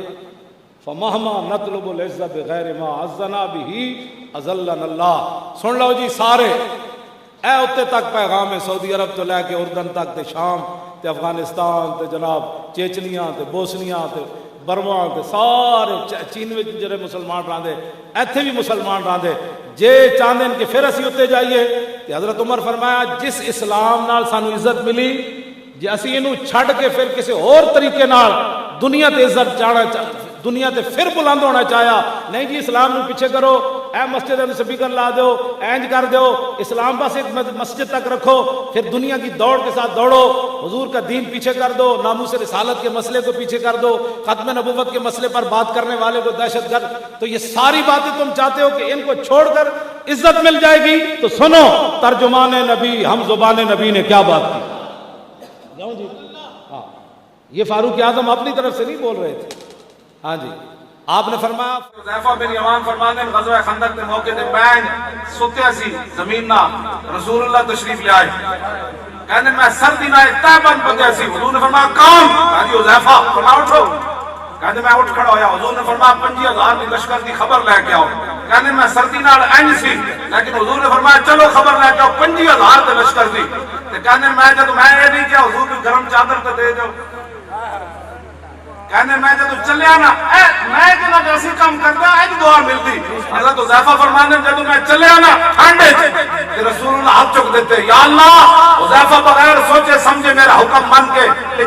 فمہما نطلب العزت بغیر ما عزنا بھی اذلنا اللہ. سن لو جی سارے, اے اتے تک پیغام ہے سعودی عرب تو لے کے اردن تک تے شام تے افغانستان تے جناب چیچنیاں تے بوسنیاں تے برما تے سارے چین وچ جڑے مسلمان رہندے, ایتھے بھی مسلمان رہندے, جے چاندن کہ پھر اسی اتنے جائیے. کہ حضرت عمر فرمایا جس اسلام نال سانو عزت ملی جے اسی انہوں چھڑ کے پھر کسی اور طریقے نال دنیا تے عزت چاہنا دنیا تے پھر بلند ہونا چاہیا نہیں جی اسلام نو پیچھے کرو اے مسجد میں سپیکر لا دو اینج کر دو اسلام بس ایک مسجد تک رکھو پھر دنیا کی دوڑ کے ساتھ دوڑو حضور کا دین پیچھے کر دو ناموس رسالت کے مسئلے کو پیچھے کر دو ختم نبوت کے مسئلے پر بات کرنے والے کو دہشت گرد. تو یہ ساری باتیں تم چاہتے ہو کہ ان کو چھوڑ کر عزت مل جائے گی تو سنو ترجمان نبی ہم زبان نبی نے کیا بات کی. جاؤں جی ہاں یہ فاروق اعظم اپنی طرف سے نہیں بول رہے تھے. ہاں جی آپ نے فرمایا حذیفہ بن یمان فرمانے غزوہ خندق کے موقع تے میں سوتیا سی زمین نہ رسول اللہ تشریف لے آئے کہنے میں سردی نہ تابن پتیا سی حضور نے فرمایا کام کہا حذیفہ فرمایا اٹھو کہنے میں اٹھ کھڑا ہویا حضور نے فرمایا 50,000 کی لشکر دی خبر لے کے آؤ کہنے میں سردی نال اینج سی لیکن حضور نے فرمایا چلو خبر لے کے آؤ 50,000 کی لشکر دی کہنے میں جب میں یہ نہیں کیا حضور کی گرم چادر تے دے دو کہنے میں جب چلے آنا میں جنہا جیسی کام کرتا ہے دعا ملتی. حضرت حذیفہ فرمانے جب میں چلے آنا ٹھنڈے کہ رسول اللہ ہاتھ چک دیتے یا اللہ حذیفہ بغیر سوچے سمجھے میرا حکم مان کے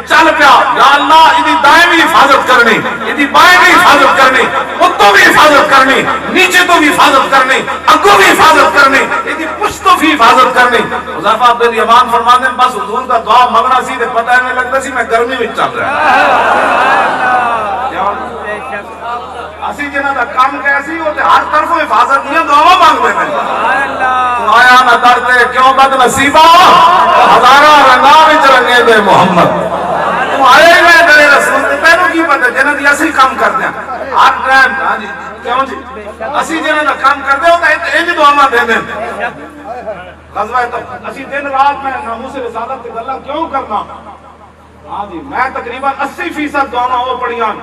چل پیا یا اللہ ادھی دائیں بھی حفاظت کرنی ادھی بائیں بھی حفاظت کرنی اتوں بھی حفاظت کرنی نیچے تو بھی حفاظت کرنی اگوں بھی حفاظت کرنی ادھی پشت تو بھی حفاظت کرنی. حذیفہ بن یمان فرمانے بس حضور کا دعا مانگنا سی تے پتہ ہے لگتا سی میں گرمی میں چل رہا ہے اسی جنہ دا کام کیسی ہوتے ہر طرف حفاظت دیا دعا مانگ دے تو آیا نہ ڈرتے کیوں بد نصیبہ ہزارہ رنگا وچ رنگے دے محمد تو آئے گئے درے رسول تے پہلو کی پتہ جنہ دی اسی کام کر دیں ہر ٹائم ہاں جی کیوں جی اسی جنہ دا کام کر دے ہوتا ہے انج دعا دے دیں غزوہ تو اسی دن رات میں ناموس رسالت تے گلاں کیوں کرنا. ہاں جی میں تقریباً 80% دعاواں وہ پڑھیاں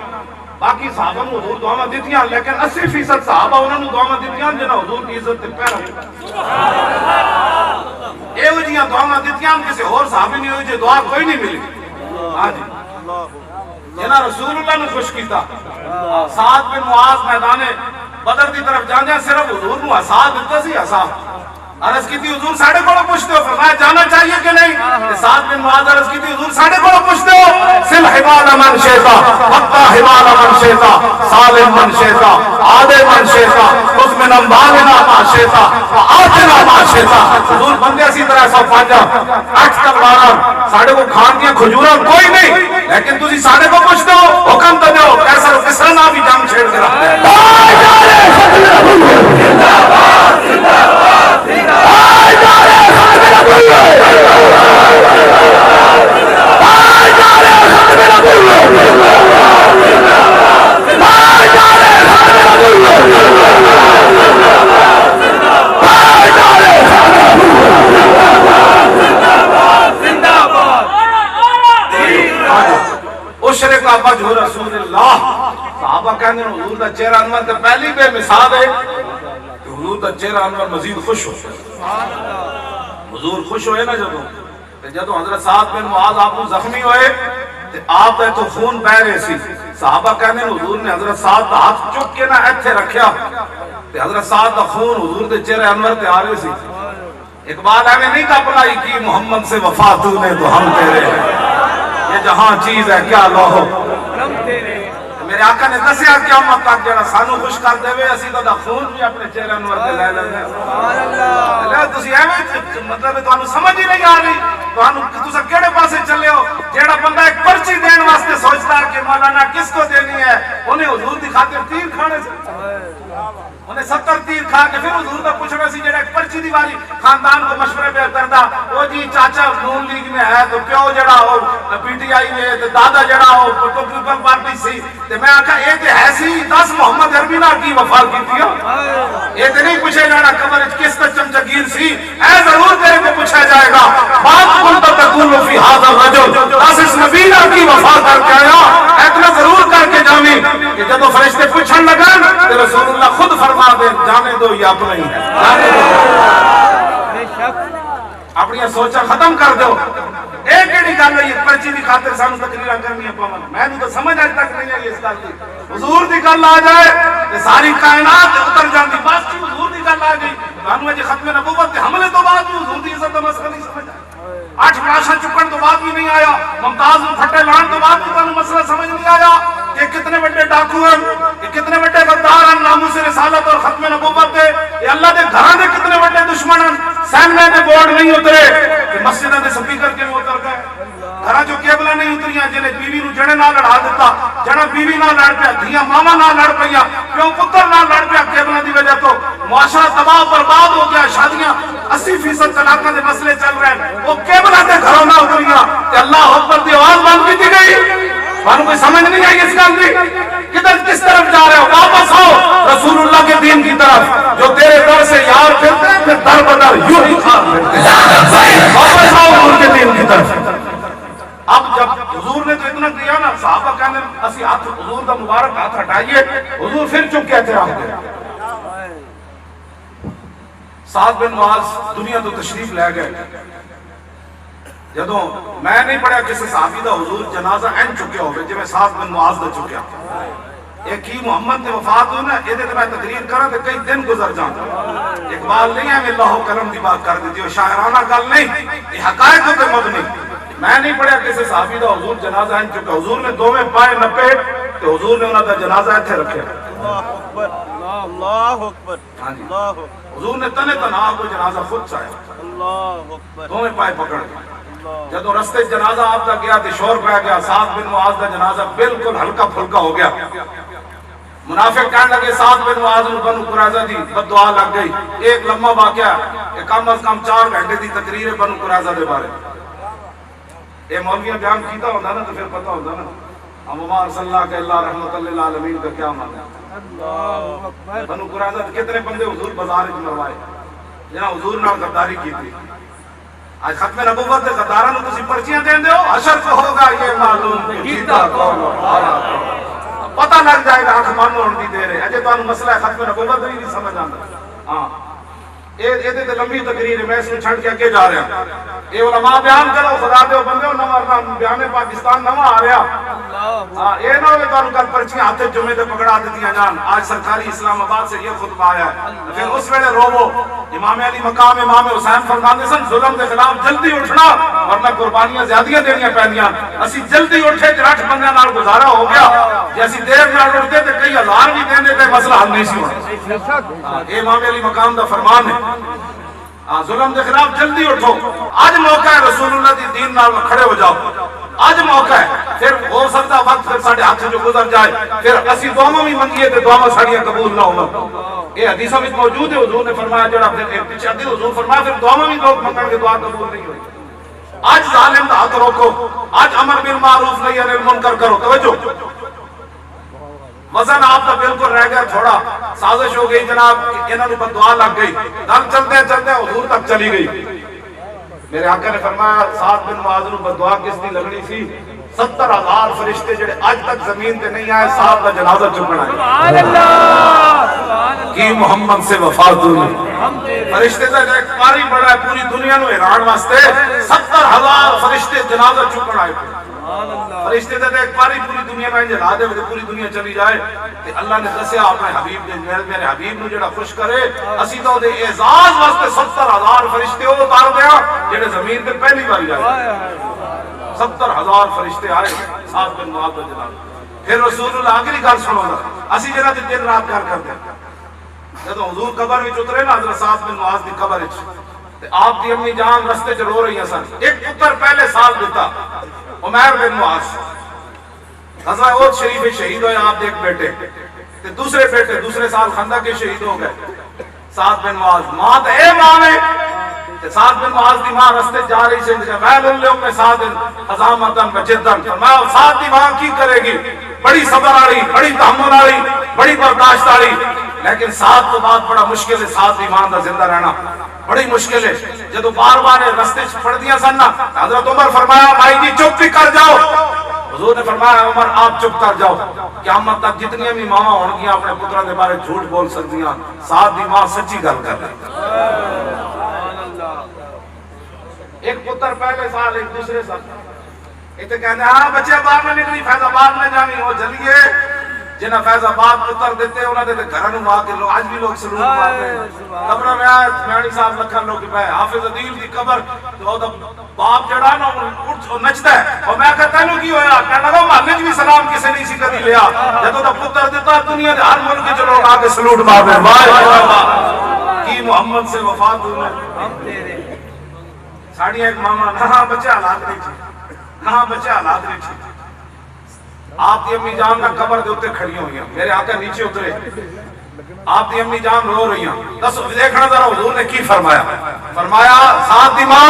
باقی صحابہ نے حضور دعاواں دیتیاں لیکن 80% صحابہ انہوں نے دعاواں دیتیاں جنہاں حضور کی عزت تے پہرا اے وہ جیاں دعاواں دیتیاں کسی اور صحابی نہیں ہوئی جو دعا کوئی نہیں ملی. ہاں جی جنہاں رسول اللہ نے خوش کیتا سعد بن معاذ میدان بدر دی طرف جانے صرف حضور نو حساد دیتا سی حساد عرض کی تھی حضور ساڑھے کو پوچھتے ہو فرمایا جانا چاہیے کہ نہیں سعد بن معاذ عرض کی تھی حضور ساڑھے کو پوچھتے ہو سل حبال من شیطا وقتا حبال من شیطا سالم من شیطا عادے من شیطا من امبالنا ما شیطا آتنا ما شیطا. حضور بندے اسی طرح سب پانچا اٹھ تلوارا ساڑھے کو کھان دیا کھجورا کوئی نہیں لیکن تسی ساڑھے کو پوچھتے ہو حکم تو دیو کیسا رو کسرا نہ بھی جام چھیڑ کے رکھتے ہیں عشر کا وجہ رسول اللہ صحابہ کہنے حضور دا چہرہ انور تے پہلی بے مثال ہے کہ حضور دا چہرہ انور مزید خوش ہو حضور خوش ہوئے نا جدو حضرت سعد بن معاذ آپ کو زخمی ہوئے آپ تو خون بہ رہے سی صحابہ کہنے حضور نے حضرت سعد دا ہاتھ چک کے نہ ایتھے رکھیا حضرت سعد دا خون حضور دے چہرے انور تے آ رہے سی. اقبال ہمیں نہیں کہا پڑھائی کی محمد سے وفا تو نے تو ہم تیرے ہیں یہ جہاں چیز ہے کیا لوہو میرے آقا نے دسیا قیامت تک جڑا سانو خوش کر دے وے اسی دا خون بھی اپنے چہرے انور تے لے لے اللہ تسی ایویں مطلب تانوں سمجھ ہی نہیں آ رہی تانوں تسا کیڑے پاسے چلے ہو جیڑا بندہ ایک پرچی دین واسطے سوچتا ہے کہ مولانا کس کو دینی ہے انہیں حضور دی خاطر تیر کھانے سے انہیں 70 تیر کھا کے پھر حضور دا پوچھنا سی جڑا ایک پرچی دی والی خاندان کو مشورے پہ کردا او جی چاچا نون لیگ میں ہے تو پیو جڑا ہو پی ٹی آئی میں تے دادا جڑا ہو پیپل پارٹی سی تے میں آکھا اے تے ہے سی 10 محمد عربی نال کی وفا کیتی ہے اے تے نہیں پوچھے جانا قبر وچ کس کا چمچگیر سی اے ضرور تیرے کو پوچھا جائے گا بات کن تقول فی ھذا الرجل اس نبی نال کی وفا کر کے آیا اتنا ضرور کر کے جاویں کہ جب فرشتے پوچھن لگن تے رسول اللہ خود فرما دے جانے دو یا اپنا ہی جانے دو اپنی سوچا ختم کر دو ایک ایڈی گل ہے یہ پرچی دی خاطر سانو تقریراں کرنی پون میں تو سمجھ اج تک نہیں آئی اس گل دی حضور دی گل آ جائے تے ساری کائنات اتر جاندی بس حضور دی گل آ گئی تانوں جی ختم نبوت کے حملے تو بعد بھی حضور دی عزت دا مسئلہ نہیں سمجھ آیا 8 لاشاں چکن تو بعد بھی نہیں آیا ممتاز نوں پھٹے لان تو بعد بھی تانوں مسئلہ سمجھ نہیں آیا کہ کتنے بڑے ڈاکو ہیں کہ کتنے بڑے غدار ہیں ناموس رسالت اور ختم نبوت دے یہ اللہ دے گھراں دے کتنے بڑے دشمن ہیں سینمے دے بورڈ نہیں اترے کہ مسجداں دے سپیکر کے اتر گئے گھراں جو کیبلاں نہیں اتریاں جنہیں بیوی نوں جڑے نال لڑا دیتا جڑا بیوی نال لڑ پیا دھیاں ماما نال لڑ پیاں پیو پتر نال لڑ پیا کیبلاں دی وجہ تو معاشرہ تباہ برباد ہو گیا شادیاں 80% طلاقاں دے مسئلے چل رہے ہیں وہ کیبلاں دے گھروں نہ اتریاں تے اللہ اکبر دی آواز بند کی گئی تانوں کوئی سمجھ نہیں آئی اس گل دی کدھر کس طرف جا رہے ہو واپس آؤ رسول اللہ کے دین کی طرف جو تیرے در سے یار پھرتے ہیں پھر در بدر یوں ہی کھار پھرتے ہیں واپس آؤ حضور کے دین کی طرف اب جب حضور نے تو اتنا کیا نا صحابہ کہنے اسی ہاتھ حضور دا مبارک ہاتھ ہٹائیے حضور پھر چپ کے احترام دے سعد بن معاذ دنیا تو تشریف لے گئے جدوں میں نہیں پڑھا کسی صحابی دا حضور جنازہ این چکے ہوئے جی میں سعد بن معاذ دا چکیا ایک ہی محمد نے وفات ہونا یہ دے میں تقریر کرا تو کئی دن گزر جاتا اقبال نہیں ہے میں اللہ و کرم دی بات کر دیتی ہو شاعرانہ گل نہیں یہ حقائق ہوتے مبنی میں نہیں پڑھا کسی صحابی دا حضور جنازہ این چکا حضور نے دو میں پائے نپے تو حضور نے انہوں دا جنازہ ایتھے رکھے اللہ اکبر اللہ اکبر حضور نے تنے تنہا کو جنازہ خود چاہے اللہ اکبر دو میں پائے پکڑ گئے جدو رستے جنازہ آپ دا گیا تے شور پہ گیا سعد بن معاذ دا جنازہ بالکل ہلکا پھلکا ہو گیا منافق کہنے لگے سعد بن معاذ بنو قریظہ دی بد دعا لگ گئی ایک لمحہ واقعہ کم از کم 4 گھنٹے دی تقریر بنو قریظہ دے بارے یہ مولویاں بیان کیتا ہوتا نا تو پھر پتہ ہوتا نا ہم وما ارسلنا کہ اللہ رحمت للعالمین کا کیا معنی ہے بنو قریظہ کتنے بندے حضور بازار وچ مروائے جنہاں حضور نال غداری کی تھی آج ختم نبوت دے غداراں نوں تسی پرچیاں دیندے ہو حشر کو ہوگا یہ معلوم کہ جیتا کون اور پتہ لگ جائے گا آنکھ مانو ہونے دی دیر ہے اجے تانوں مسئلہ ختم نبوت نہیں سمجھ آندا ہاں یہ تے لمبی تقریر ہے میں اس میں چھڑ کے اگے جا رہا یہ علماء بیان کرو خدا دے بندے نہ مرنا بیان پاکستان نہ آ رہا ہاں یہ نہ ہوے تانوں کل پرچیاں ہاتھ جمعے تے پکڑا دتیاں جان آج سرکاری اسلام آباد سے یہ خطبہ آیا ہے پھر اس ویلے روو امام علی مقام امام حسین فرماندے سن ظلم دے خلاف جلدی اٹھنا ورنہ قربانیاں زیادیاں دینیاں پیندیاں اسی جلدی اٹھے تے 8 بندیاں نال گزارا ہو گیا جے اسی دیر نال اٹھتے تے کئی ہزار بھی دیندے تے مسئلہ حل نہیں سی ہونا یہ امام علی مقام دا فرمان ہے ظلم دے خلاف جلدی اٹھو آج موقع ہے رسول اللہ دی دین نال کھڑے ہو جاؤ آج موقع ہے پھر ہو سکتا وقت پھر ساڑھے ہاتھ جو گزر جائے پھر اسی دعاواں بھی منگیے تے دعاواں ساڑیاں قبول نہ ہوں یہ حدیثاں وچ موجود ہے حضور نے فرمایا جڑا پھر پیچھے حدیث حضور فرمایا پھر دعاواں بھی لوگ منگن کے دعا قبول نہیں ہوئی آج ظالم دا حق روکو آج امر بالمعروف نہی عن المنکر کرو توجہ وزن آپ کا بالکل رہ گیا تھوڑا سازش ہو گئی جناب انہوں نے بددعا لگ گئی دم چلتے چلتے حضور تک چلی گئی میرے آقا نے فرمایا سعد بن معاذ نوں بددعا کس دی لگنی سی 70,000 فرشتے جڑے آج تک زمین تے نہیں آئے صاحب کا جنازہ چکنا ہے سبحان اللہ کی محمد سے وفات ہوئی فرشتے تے ایک پاری بڑا ہے پوری دنیا نو حیران واسطے 70,000 فرشتے جنازہ چکنا ہے فرشتے تے ایک پاری پوری دنیا میں جلا دے پوری دنیا چلی جائے کہ اللہ نے دسیا اپنے حبیب دے میرے حبیب نو جڑا خوش کرے اسی تو دے اعزاز واسطے 70,000 فرشتے اتار دیا جڑے زمین تے پہلی بار جائے 70,000 فرشتے آئے سعد بن معاذ کا جنازہ پھر رسول اللہ آخری گل سنو گا اسی جگہ تے دن رات کر کرتے جب حضور قبر وچ اترے نا حضرت سعد بن معاذ دی قبر وچ تے آپ دی امی جان رستے چ رو رہی سن ایک پتر پہلے سال دیتا عمیر بن معاذ غزوہ احد شریف شہید ہوئے آپ دے ایک بیٹے تے دوسرے بیٹے دوسرے سال خندق کے شہید ہو گئے سعد بن معاذ ماں تے اے ماں نے سعد بن معاذ دی ماں رستے جا رہی سے ویل لهم سعد حزامتن وجدن فرمایا سعد دی ماں کی کرے گی بڑی صبر والی بڑی تحمل والی بڑی برداشت والی لیکن سعد تو بعد بڑا مشکل ہے سعد دی ماں دا زندہ رہنا بڑی مشکل ہے جدو بار بار رستے پڑ دیا سن حضرت عمر فرمایا بھائی جی چپ بھی کر جاؤ حضور نے فرمایا عمر آپ چپ کر جاؤ قیامت تک جتنی بھی ماں ہون گیا اپنے پتروں کے بارے جھوٹ بول سکتی ہیں سعد دی ماں سچی گل کر رہی ایک پتر پہلے سال ایک دوسرے سال ایک تو کہنے ہاں بچے باہر میں نکلی فیض آباد میں جانی ہو جلیے جنہیں فیض آباد پتر دیتے انہوں نے گھروں ماں کے لوگ آج بھی لوگ سلوٹ مارتے ہیں قبر میں آئے میانی صاحب لکھن لوگ پہ حافظ عدیل دی قبر تو باپ جڑا نا اٹھ نچتا ہے اور میں کہتا ہوں کی ہویا کہنا لگا محلے بھی سلام کسی نہیں سی کدی لیا جدوں دا پتر دیتا دنیا دے ہر ملک کے لوگ آ کے سلوٹ مارتے ہیں واہ کی محمد سے وفات ہوئے ہم تیرے ساڑی ایک ماما نہاں بچے حالات نہیں تھی نہاں بچے حالات نہیں تھی آپ دی امی جان کا قبر دے اتے کھڑی ہوئی ہیں میرے آقا نیچے اترے آپ دی امی جان رو رہی ہیں دس دیکھنا ذرا حضور نے کی فرمایا فرمایا ساتھ دی ماں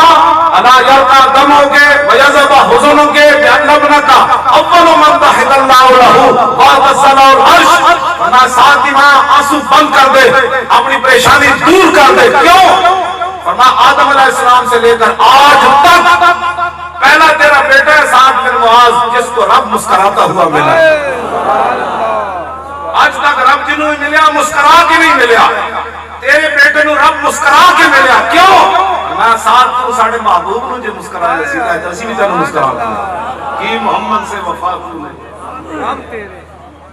الا یرقا دموں کے ویذبا حزنوں کے بیانبنا کا اول من تحت اللہ لہو بعد الصلاة والعرش فرمایا ساتھ دی ماں آنسو بند کر دے اپنی پریشانی دور کر دے کیوں فرمایا آدم علیہ السلام سے لے کر آج تک پہلا تیرا بیٹا ہے سعد بن معاذ جس کو رب مسکراتا ہوا ملا آج تک رب جنہوں ہی ملیا مسکرا کے نہیں ملیا تیرے بیٹے نو رب مسکرا کے ملیا کیوں میں ساتھ تو ساڑھے محبوب نو جو مسکرا لے سیدھا ہے اسی بھی تنو مسکرا کی محمد سے وفات ہوئے ہم تیرے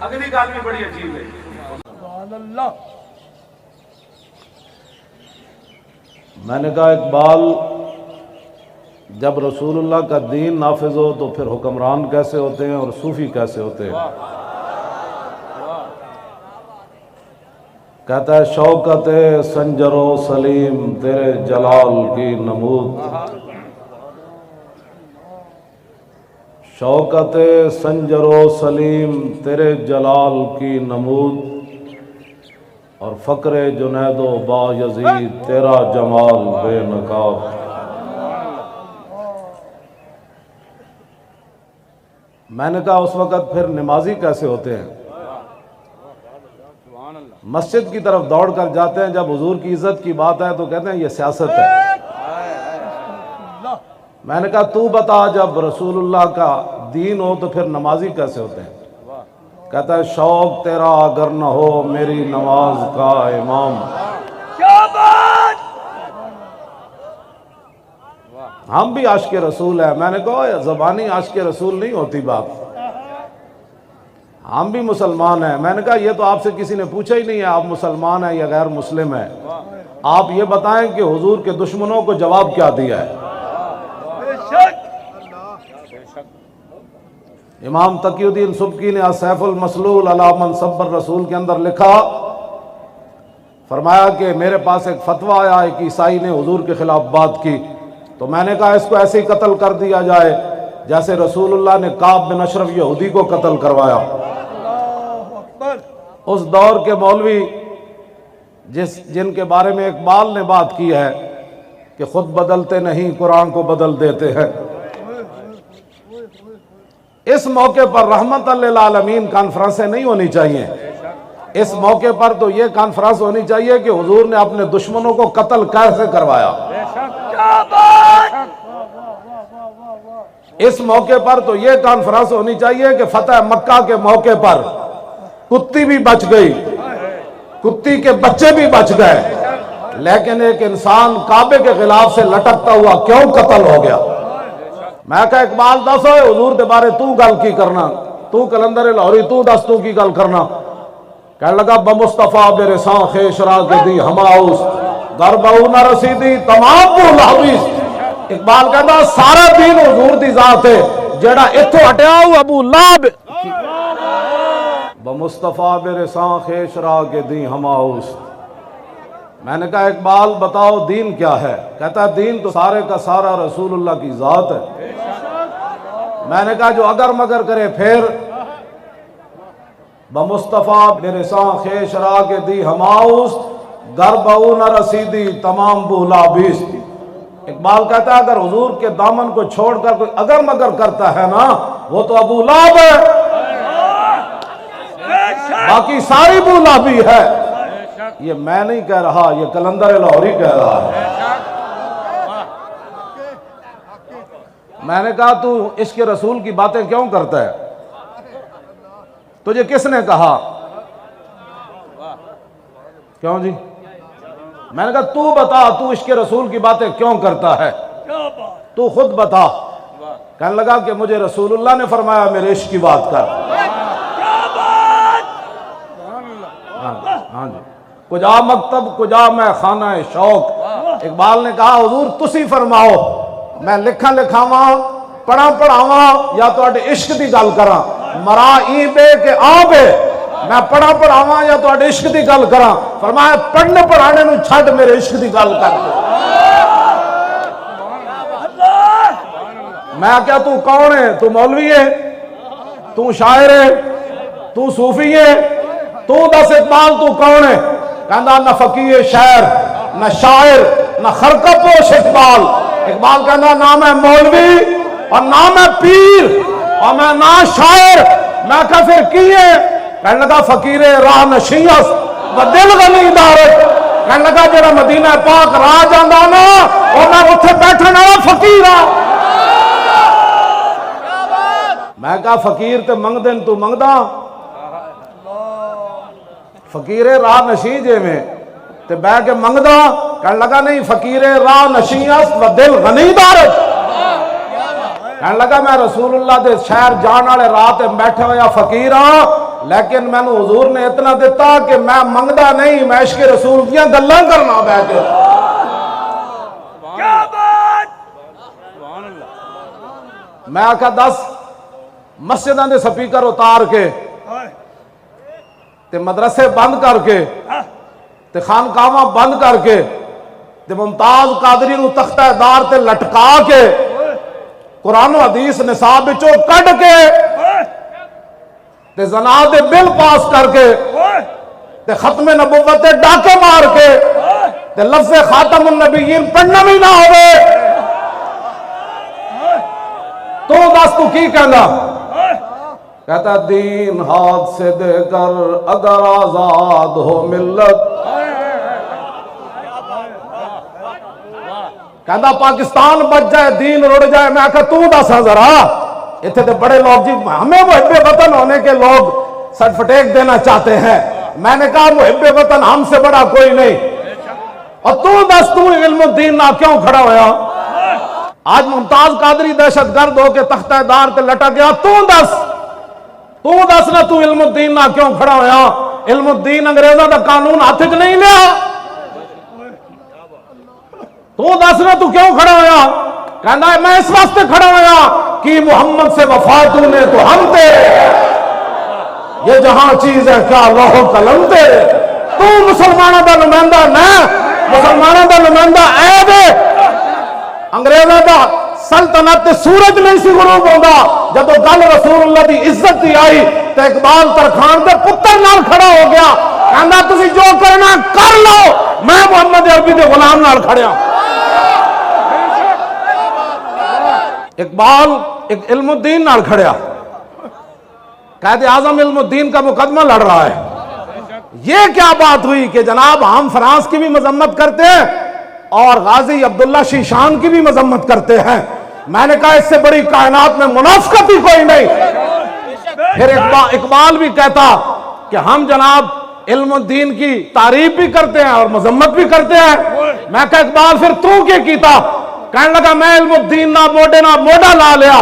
اگلی گال بھی بڑی عجیب ہے سبحان اللہ میں نے کہا اقبال جب رسول اللہ کا دین نافذ ہو تو پھر حکمران کیسے ہوتے ہیں اور صوفی کیسے ہوتے ہیں کہتا ہے شوکت سنجر و سلیم تیرے جلال کی نمود شوکت سنجر و سلیم تیرے جلال کی نمود اور فقر جنید و با یزید تیرا جمال بے نقاب میں نے کہا اس وقت پھر نمازی کیسے ہوتے ہیں مسجد کی طرف دوڑ کر جاتے ہیں جب حضور کی عزت کی بات ہے تو کہتے ہیں یہ سیاست ہے میں نے کہا تو بتا جب رسول اللہ کا دین ہو تو پھر نمازی کیسے ہوتے ہیں کہتا ہے شوق تیرا اگر نہ ہو میری نماز کا امام ہم بھی عاشق رسول ہیں میں نے کہا زبانی عاشق رسول نہیں ہوتی بات ہم بھی مسلمان ہیں میں نے کہا یہ تو آپ سے کسی نے پوچھا ہی نہیں ہے آپ مسلمان ہیں یا غیر مسلم ہیں آپ یہ بتائیں کہ حضور کے دشمنوں کو جواب کیا دیا ہے امام تقی الدین سبکی نے سیف المسلول علی من سب الرسول کے اندر لکھا فرمایا کہ میرے پاس ایک فتویٰ آیا ایک عیسائی نے حضور کے خلاف بات کی تو میں نے کہا اس کو ایسے ہی قتل کر دیا جائے جیسے رسول اللہ نے کعب بن اشرف یہودی کو قتل کروایا اس دور کے مولوی جن کے بارے میں اقبال نے بات کی ہے کہ خود بدلتے نہیں قرآن کو بدل دیتے ہیں اس موقع پر رحمت للعالمین کانفرنسیں نہیں ہونی چاہیے اس موقع پر تو یہ کانفرنس ہونی چاہیے کہ حضور نے اپنے دشمنوں کو قتل کیسے کروایا اس موقع پر تو یہ کانفرنس ہونی چاہیے کہ فتح مکہ کے موقع پر کتی بھی بچ گئی کتی کے بچے بھی بچ گئے لیکن ایک انسان کعبے کے خلاف سے لٹکتا ہوا کیوں قتل ہو گیا میں کہا اقبال دس ہوئے حضور دے بارے تو گل کی کرنا تو کلندر لاہوری تو دس تو کی گل کرنا کہنے لگا بمصطفیٰ برسان خیش را کے دی ہماؤس در بہو نہ رسیدی تمام بول حویس اقبال کہتا سارا دین حضور دی ذات ہے جیڑا اتھو ہٹیا ہوا ابو لاب بمصطفیٰ برسان خیش را کے دی ہماؤس میں نے کہا اقبال بتاؤ دین کیا ہے کہتا دین تو سارے کا سارا رسول اللہ کی ذات ہے میں نے کہا جو اگر مگر کرے پھر بمصطفیٰ برسان خیش را کے دی ہماؤس در بہو نہ رسیدی تمام بولا بیست اقبال کہتا ہے اگر حضور کے دامن کو چھوڑ کر کوئی اگر مگر کرتا ہے نا وہ تو ابو لہب ہے باقی ساری بولا بھی ہے یہ میں نہیں کہہ رہا یہ کلندر لاہوری کہہ رہا ہے میں نے کہا تو عشق رسول کی باتیں کیوں کرتا ہے تجھے کس نے کہا کیوں جی میں نے کہا تو بتا تو عشق رسول کی باتیں کیوں کرتا ہے تو خود بتا کہنے لگا کہ مجھے رسول اللہ نے فرمایا میرے عشق کی بات کر کجا مکتب کجا میں خانہ شوق. اقبال نے کہا حضور تسی فرماؤ میں لکھاں لکھاواں پڑھاں پڑھاواں یا تواڈے عشق دی گل کراں. مرا ای بے کہ آ بے میں پڑھاں پڑھاواں یا تواڈے عشق دی گل کراں. فرمایا پڑھنے پڑھانے نو چھڈ میرے عشق دی گل کر دے. میں کیا تو کون ہے؟ تو مولوی ہے؟ تو شاعر ہے؟ تو صوفی ہے؟ تو دس اقبال تو کون ہے؟ کہندا نہ فقیر شاعر نہ شاعر نہ خرقہ پوش اقبال. اقبال کہندا نہ میں مولوی اور نہ میں پیر اور میں نہ شاعر. میں کہا پھر کی ہے؟ کہنے لگا فقیر راہ نشیس و دل غنی دارت. کہنے لگا جڑا مدینہ پاک راہ جاندا نا اور میں اتھے بیٹھن والا فقیر ہاں. میں کہا فقیر تے منگ دین تو منگدا فقیر راہ نشی جے میں تے بہ کے منگدا. کہنے لگا نہیں فقیر راہ نشیس و دل غنی دارت. کہنے لگا میں رسول اللہ دے شہر جان والے راہ تے بیٹھے ہویا فقیر ہاں لیکن میں نے حضور نے اتنا دیتا کہ میں منگدا نہیں میں عشق رسول دیاں گلاں کرنا بہ کے. میں آکھا 10 مسجداں دے سپیکر اتار کے تے مدرسے بند کر کے تے خانقاہاں بند کر کے تے ممتاز قادری نو تختہ دار تے لٹکا کے قرآن و حدیث نصاب وچوں کڈ کے تے زنا دے بل پاس کر کے تے ختم نبوت تے ڈاکے مار کے تے لفظ خاتم النبیین پڑھنا بھی نہ ہوئے تو دس تو کی کہنا؟ کہتا دین ہاتھ سے دے کر اگر آزاد ہو ملت. کہتا پاکستان بچ جائے دین رڑ جائے. میں کہا تو دسا ذرا اتنے تو بڑے لوگ جی ہمیں محب وطن ہونے کے لوگ سرٹیفکیٹ دینا چاہتے ہیں. میں نے کہا محب وطن ہم سے بڑا کوئی نہیں. اور تو دس تو علم الدین نہ کیوں کھڑا ہویا؟ آج ممتاز قادری دہشت گرد ہو کے تختہ دار تے لٹا گیا. تو دس نہ تو علم الدین نہ کیوں کھڑا ہویا؟ علم الدین انگریزوں دا قانون ہاتھ وچ نہیں لیا. تو دس نہ تو کیوں کھڑا ہویا؟ کہنا ہے میں اس واسطے کھڑا ہویا کہ محمد سے وفا تو نے تو ہم تیرے یہ جہاں چیز ہے کیا لوح و قلم تیرے. تو مسلمانوں دا نمائندہ نہ مسلمانوں دا نمائندہ عیب ہے. انگریزوں دا سلطنت سورج نہیں سی غروب ہوگا جب گل رسول اللہ دی عزت دی آئی تو اقبال ترخان دے پتر نال کھڑا ہو گیا. کہنا تسی جو کرنا کر لو میں محمد عربی دے غلام نال کھڑیا. اقبال ایک علم الدین نال کھڑیا. قائد اعظم علم الدین کا مقدمہ لڑ رہا ہے. یہ کیا بات ہوئی کہ جناب ہم فرانس کی بھی مذمت کرتے ہیں اور غازی عبداللہ شیشان کی بھی مذمت کرتے ہیں. میں نے کہا اس سے بڑی کائنات میں منافقت ہی کوئی نہیں. پھر اقبال بھی کہتا کہ ہم جناب علم الدین کی تعریف بھی کرتے ہیں اور مذمت بھی کرتے ہیں. میں کہا اقبال پھر تو کیا کیتا؟ کہنے لگا میں علم الدین نہ موڈے نہ موڈا لا لیا.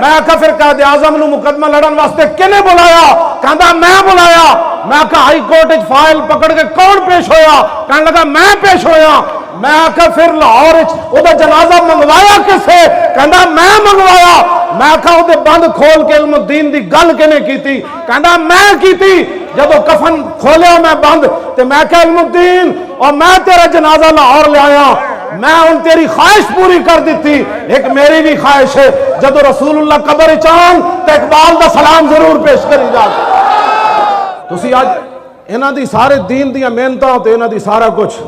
میں کہا پھر قائد اعظم نو مقدمہ لڑن واسطے کنے بلایا؟ کہندا میں بلایا. میں کہا ہائی کورٹ وچ فائل پکڑ کے کون پیش ہویا؟ کہنے لگا میں پیش ہویا. میں کہا پھر لاہور وچ او دا جنازہ منگوایا کسے؟ کہندا میں منگوایا. میں کہا او دے بند کھول کے علم الدین دی گل کنے کیتی؟ کہندا میں کیتی. جب کفن کھولیا میں بند تے میں کہا علم الدین اور میں تیرا جنازہ لاہور لے آیا. میں ان تیری خواہش پوری کر دیتی. ایک میری بھی خواہش ہے جب رسول اللہ قبر چان تے اقبال دا سلام ضرور پیش کری جا. تسی آج انہاں دی سارے دین دی محنتاں تے انہاں دی سارا کچھ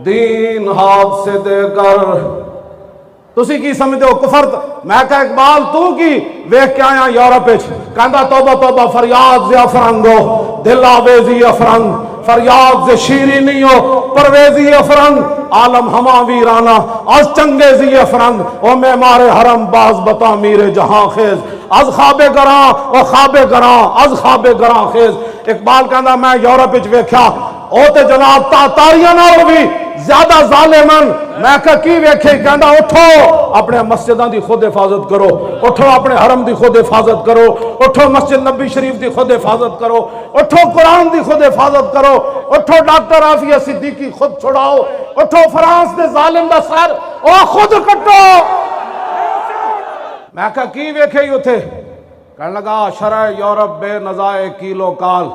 دین ہاتھ سے دے کر تسی کی سمجھتے ہو کفر. میں کہا اقبال تو کی ویکھ کے آیا یورپ وچ. کہندا توبہ توبہ فریاد زی افرنگو دل آویزی افرنگ فریاد سے شیرینی ہو پرویزی افرنگ عالم ہما ویرانا از چنگیزی افرنگ او معمار حرم باز بتا میر جہاں خیز از خواب گراں او خواب گراں از خواب گراں خیز. اقبال کہندا میں یورپ وچ ویکھیا او تے جناب تاریاں نال بھی زیادہ ظالمن میں کی ویکھے کہندا اٹھو اپنے مسجداں دی خود حفاظت کرو، اٹھو اپنے حرم دی خود حفاظت کرو، اٹھو مسجد نبی شریف دی خود حفاظت کرو، اٹھو قرآن دی خود حفاظت کرو، اٹھو ڈاکٹر عافیہ صدیقی خود چھڑاؤ، اٹھو فرانس دے ظالم دا سر او خود کٹو۔ میں کی ویکھے ہی اتھے کہنے لگا شرع یورپ بے نزائے کیلو کال،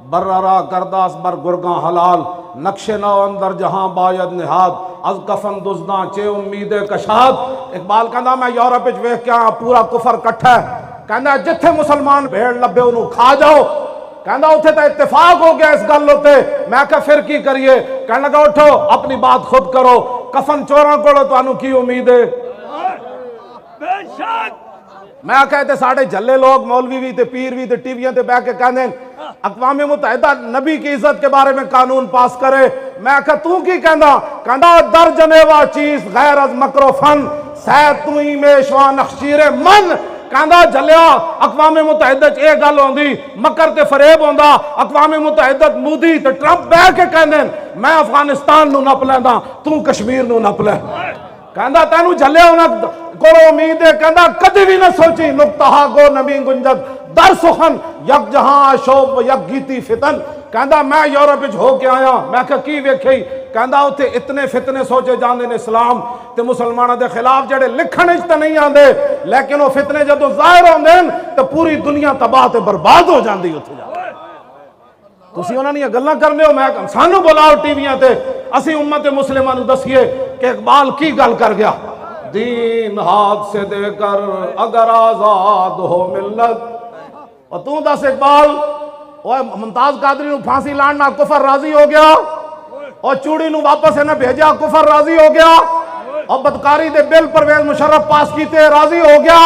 بررا کرداس بر گرگاں حلال، نقش نو اندر جہاں باید نہاد، از کفن دزداں چے امید کشاد۔ اقبال کہندا میں یورپ وچ ویکھ کے پورا کفر کٹھا ہے، کہندا جتھے مسلمان بھیڑ لبے انہوں کھا جاؤ، کہندا اتھے تا اتفاق ہو گیا اس گل ہوتے، میں کہا پھر کی کریے؟ کہنے لگا اٹھو اپنی بات خود کرو، کفن چوراں کو تو انہوں کی امید ہے؟ میں کہتے ساڑھے جھلے لوگ مولوی بھی تے پیر بھی تے ٹی ویاں تے بہ کے کہنے اقوام متحدہ نبی کی عزت کے بارے میں قانون پاس کرے۔ میں کہا تو کی کہندا در جنیوا چیز غیر از مکر و فن، سید توئی میشواں نخشیر من۔ کہندا جلیا اقوام متحدہ اے گل ہوندی مکر تے فریب ہوندا، اقوام متحدہ مودی تے ٹرمپ بہ کے کہندے میں افغانستان نو نپ لیندا تو کشمیر نو نپ لے۔ کہندا تینوں جھلیا انہاں کو امید ہے، کہندا کدی بھی نہ سوچی نقطہ گو نبی گنجد در سخن یک جہاں شوب یک گیتی فتن۔ کہندا میں یورپ وچ ہو کے آیا، میں کہا کی ویکھئی؟ کہندا اوتھے اتنے فتنے سوچے جاندے نے اسلام تے مسلماناں دے خلاف جڑے لکھن وچ تے نہیں آندے، لیکن وہ فتنے جدوں ظاہر ہوندے تے پوری دنیا تباہ تے برباد ہو جاندی اوتھے جا۔ تسی انہاں نے گلاں کرنے ہو، میں سانو بلاؤ ٹی ویاں تے اسی امت مسلمہ نو دسیے کہ اقبال کی گل کر گیا۔ دین ہاتھ سے دے کر اگر آزاد ہو ملت، اور تو دس اقبال ممتاز قادری نو پھانسی لاننا کفر راضی ہو گیا، اور چوڑی نو واپس انہیں بھیجا کفر راضی ہو گیا، اور بدکاری دے بل پرویز مشرف پاس کیتے راضی ہو گیا،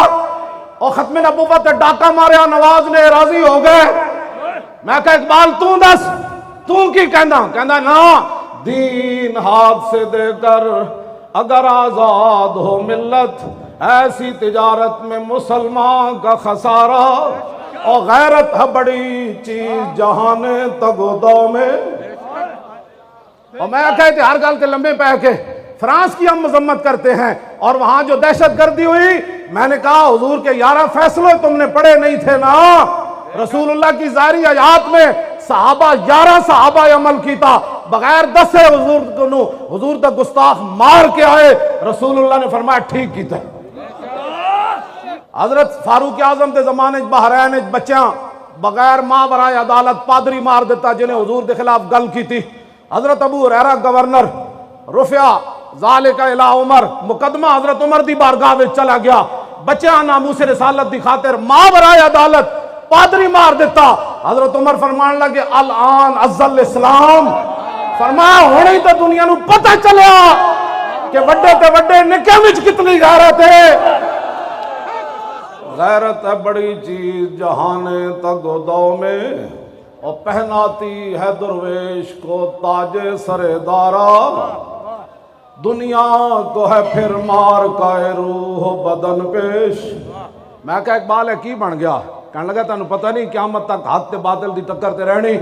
اور ختم نبوت ڈاکہ ماریا نواز نے راضی ہو گئے۔ میں کہا اقبال تو دس تو کی کہندا نا دین ہاتھ سے دے کر اگر آزاد ہو ملت، ایسی تجارت میں مسلمان کا خسارہ، اور غیرت ہے بڑی چیز جہان تگ و دو میں۔ اور میں کہتے ہر گل کے لمبے پہ کے فرانس کی ہم مذمت کرتے ہیں، اور وہاں جو دہشت گردی ہوئی، میں نے کہا حضور کے 11 فیصلے تم نے پڑھے نہیں تھے نا؟ رسول اللہ کی ظاہری حیات میں صحابہ 11 صحابہ عمل کیتا، بغیر 10 حضور تک گستاخ مار کے آئے، رسول اللہ نے فرمایا ٹھیک کیتا ہے۔ حضرت فاروق اعظم دے زمانے بحرین بچیاں بغیر ماں برائے عدالت پادری مار دیتا جنہیں حضور دے خلاف گل کی تھی۔ حضرت ابو ہریرہ گورنر رفع ذالک الی عمر، مقدمہ حضرت عمر دی بارگاہ میں چلا گیا، بچیاں ناموس رسالت دی خاطر ماں برائے عدالت پادری مار دیتا۔ حضرت عمر فرمان لگے الان عزل اسلام، فرمایا ہونے ہی تو دنیا نو پتہ چلیا کہ وڈے تے وڈے نکے وچ کتنی غیرت ہے۔ غیرت ہے بڑی چیز جہان تگ و دو میں، اور پہناتی ہے درویش کو تاج سر دارا، دنیا کو ہے پھر مار کا روح بدن پیش۔ میں کہا اقبال ہے کی بن گیا؟ کہنے لگا تانوں پتہ نہیں قیامت تک حق تے باطل دی ٹکر تے رہنی۔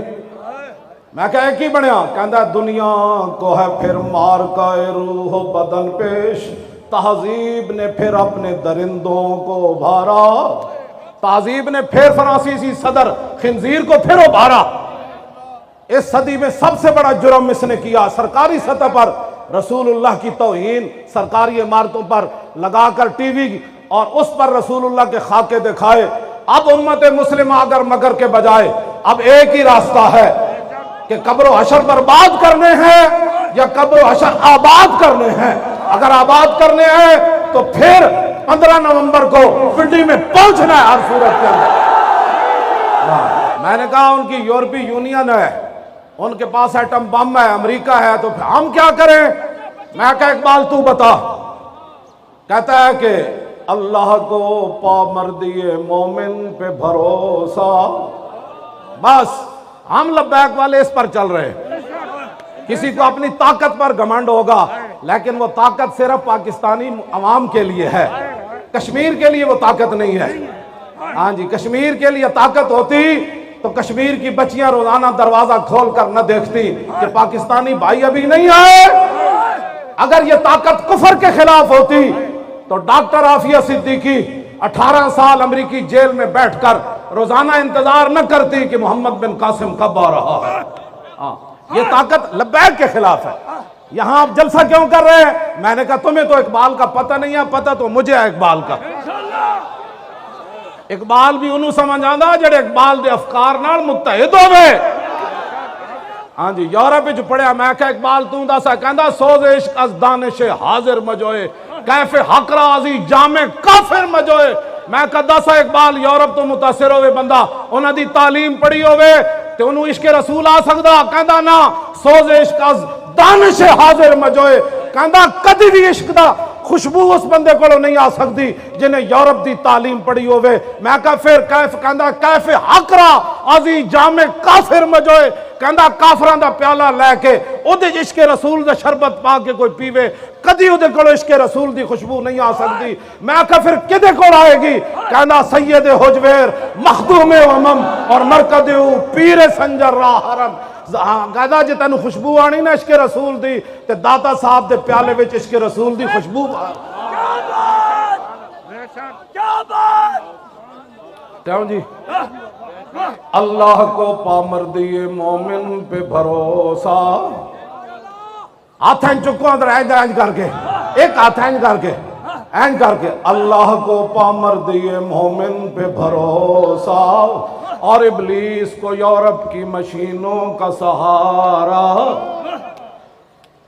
میں کہا کی بنیا؟ کہندا دنیا کو ہے پھر مار کا روح بدن پیش، تہذیب نے پھر اپنے درندوں کو ابھارا، تہذیب نے پھر فرانسیسی صدر خنزیر کو پھر ابھارا۔ اس صدی میں سب سے بڑا جرم اس نے کیا، سرکاری سطح پر رسول اللہ کی توہین سرکاری عمارتوں پر لگا کر ٹی وی اور اس پر رسول اللہ کے خاکے دکھائے۔ اب امت مسلمہ اگر مگر کے بجائے اب ایک ہی راستہ ہے کہ قبر و حشر برباد کرنے ہیں یا قبر و حشر آباد کرنے ہیں۔ اگر آباد کرنے ہیں تو پھر 15 نومبر کو پنڈی میں پہنچنا ہے ہر صورت کے اندر۔ میں نے کہا ان کی یورپی یونین ہے، ان کے پاس ایٹم بم ہے، امریکہ ہے، تو ہم کیا کریں؟ میں کہا اقبال تو بتا۔ کہتا ہے کہ اللہ کو پامردی مومن پہ بھروسہ، بس ہم لبیک والے اس پر چل رہے ہیں۔ کسی کو اپنی طاقت پر گھمنڈ ہوگا، لیکن وہ طاقت صرف پاکستانی عوام کے لیے ہے، کشمیر کے لیے وہ طاقت نہیں ہے۔ ہاں جی، کشمیر کے لیے طاقت ہوتی تو کشمیر کی بچیاں روزانہ دروازہ کھول کر نہ دیکھتی کہ پاکستانی بھائی ابھی نہیں آئے؟ اگر یہ طاقت کفر کے خلاف ہوتی تو ڈاکٹر عافیہ صدیقی 18 سال امریکی جیل میں بیٹھ کر روزانہ انتظار نہ کرتی کہ محمد بن قاسم کب آ رہا ہے۔ یہ طاقت لبیک کے خلاف ہے۔ یہاں آپ جلسہ کیوں کر رہے ہیں؟ میں نے کہا تمہیں تو اقبال کا پتہ نہیں ہے، پتہ تو مجھے ہے اقبال کا۔ اقبال بھی انہوں سمجھ آندا جڑے اقبال دے افکار نال متحد ہوئے۔ ہاں جی، یورپ وچ پڑھیا، میں کہا اقبال تو دسا، کہندا سوز عشق از دانش حاضر مجوئے، کیف حق رازی جامع کافر مجوئے۔ میں کہا دسا اقبال یورپ تو متاثر ہوئے بندہ، انہاں دی تعلیم پڑھی ہوئے تے انہوں عشق رسول آ سکدا؟ کہندا نا، سوز عشق از دانش حاضر مجوئے، کہندا کدی بھی عشق دا خوشبو اس بندے کو نہیں آ سکتی جنہیں یورپ دی تعلیم پڑھی ہوئے۔ میں کہا پھر کیف، کہندا کیف حق را آزی جامع کافر مجوئے، کہندا کافران دا پیالہ لے کے او دے عشق رسول دا شربت پا کے کوئی پیوے، کدی او دے کو عشق رسول دی خوشبو نہیں آ سکتی۔ میں کہا پھر کدے کو آئے گی؟ کہندا سید حجویر مخدوم امم اور مرکد پیر سنجر راہ حرم۔ کہدا جے تینوں خوشبو آنی نا عشق رسول دی تے داتا صاحب دے پیالے وچ عشق رسول دی خوشبو کیوں جی؟ اللہ کو پامردی مومن پہ بھروسہ، ہاتھ اینج چکو اندر اینج کر کے، ایک ہاتھ اینج کر کے اللہ کو پامردی مومن پہ بھروسہ، اور ابلیس کو یورپ کی مشینوں کا سہارا۔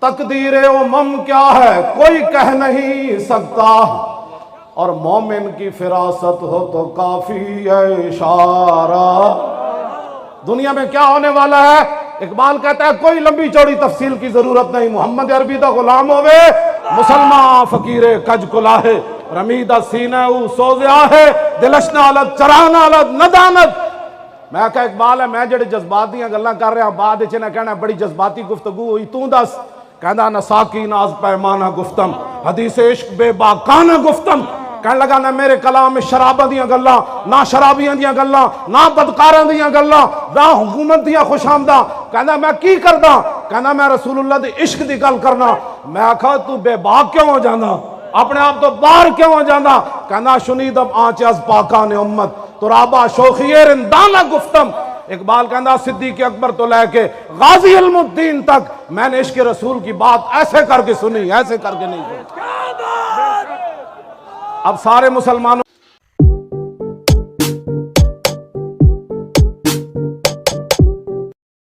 تقدیر امم کیا ہے کوئی کہہ نہیں سکتا، اور مومن کی فراست ہو تو کافی ہے اشارہ۔ دنیا میں کیا ہونے والا ہے؟ اقبال کہتا ہے کوئی لمبی چوڑی تفصیل کی ضرورت نہیں، محمد عربی دا غلام ہوئے، مسلمان فقیر کج کلاہے، رمیدہ سینہ او سوزیا ہے، دلش نالت چران نالت ندانت۔ میں کہا اقبال ہے میں جڑے جذبات دیاں گلاں کر رہا بعد اچھے نہ کہنا بڑی جذباتی گفتگو ہوئی، تو دس۔ کہنا نہ ساکی ناز پیمانہ گفتم، حدیث عشق بے باکانہ گفتم۔ کہنے لگا نہ میرے کلام میں شرابہ دیاں گلاں، نہ شرابیاں دیاں گلاں، نہ بدکاراں دیاں گلاں، نہ حکومت دیاں خوش آمدہ۔ کہنا میں کی کردا؟ کہنا میں رسول اللہ دی عشق دی گل کرنا۔ میں کہا تو بے باک کیوں ہو جانا؟ اپنے آپ تو باہر کیوں ہو جانا؟ کہنا شنیدم آنچ از پاکان امت، ترابہ شوخی رندانہ گفتم۔ اقبال کہنا صدیق اکبر تو لے کے غازی علم الدین تک میں نے عشق رسول کی بات ایسے کر کے سنی، ایسے کر کے نہیں سنی۔ اب سارے مسلمانوں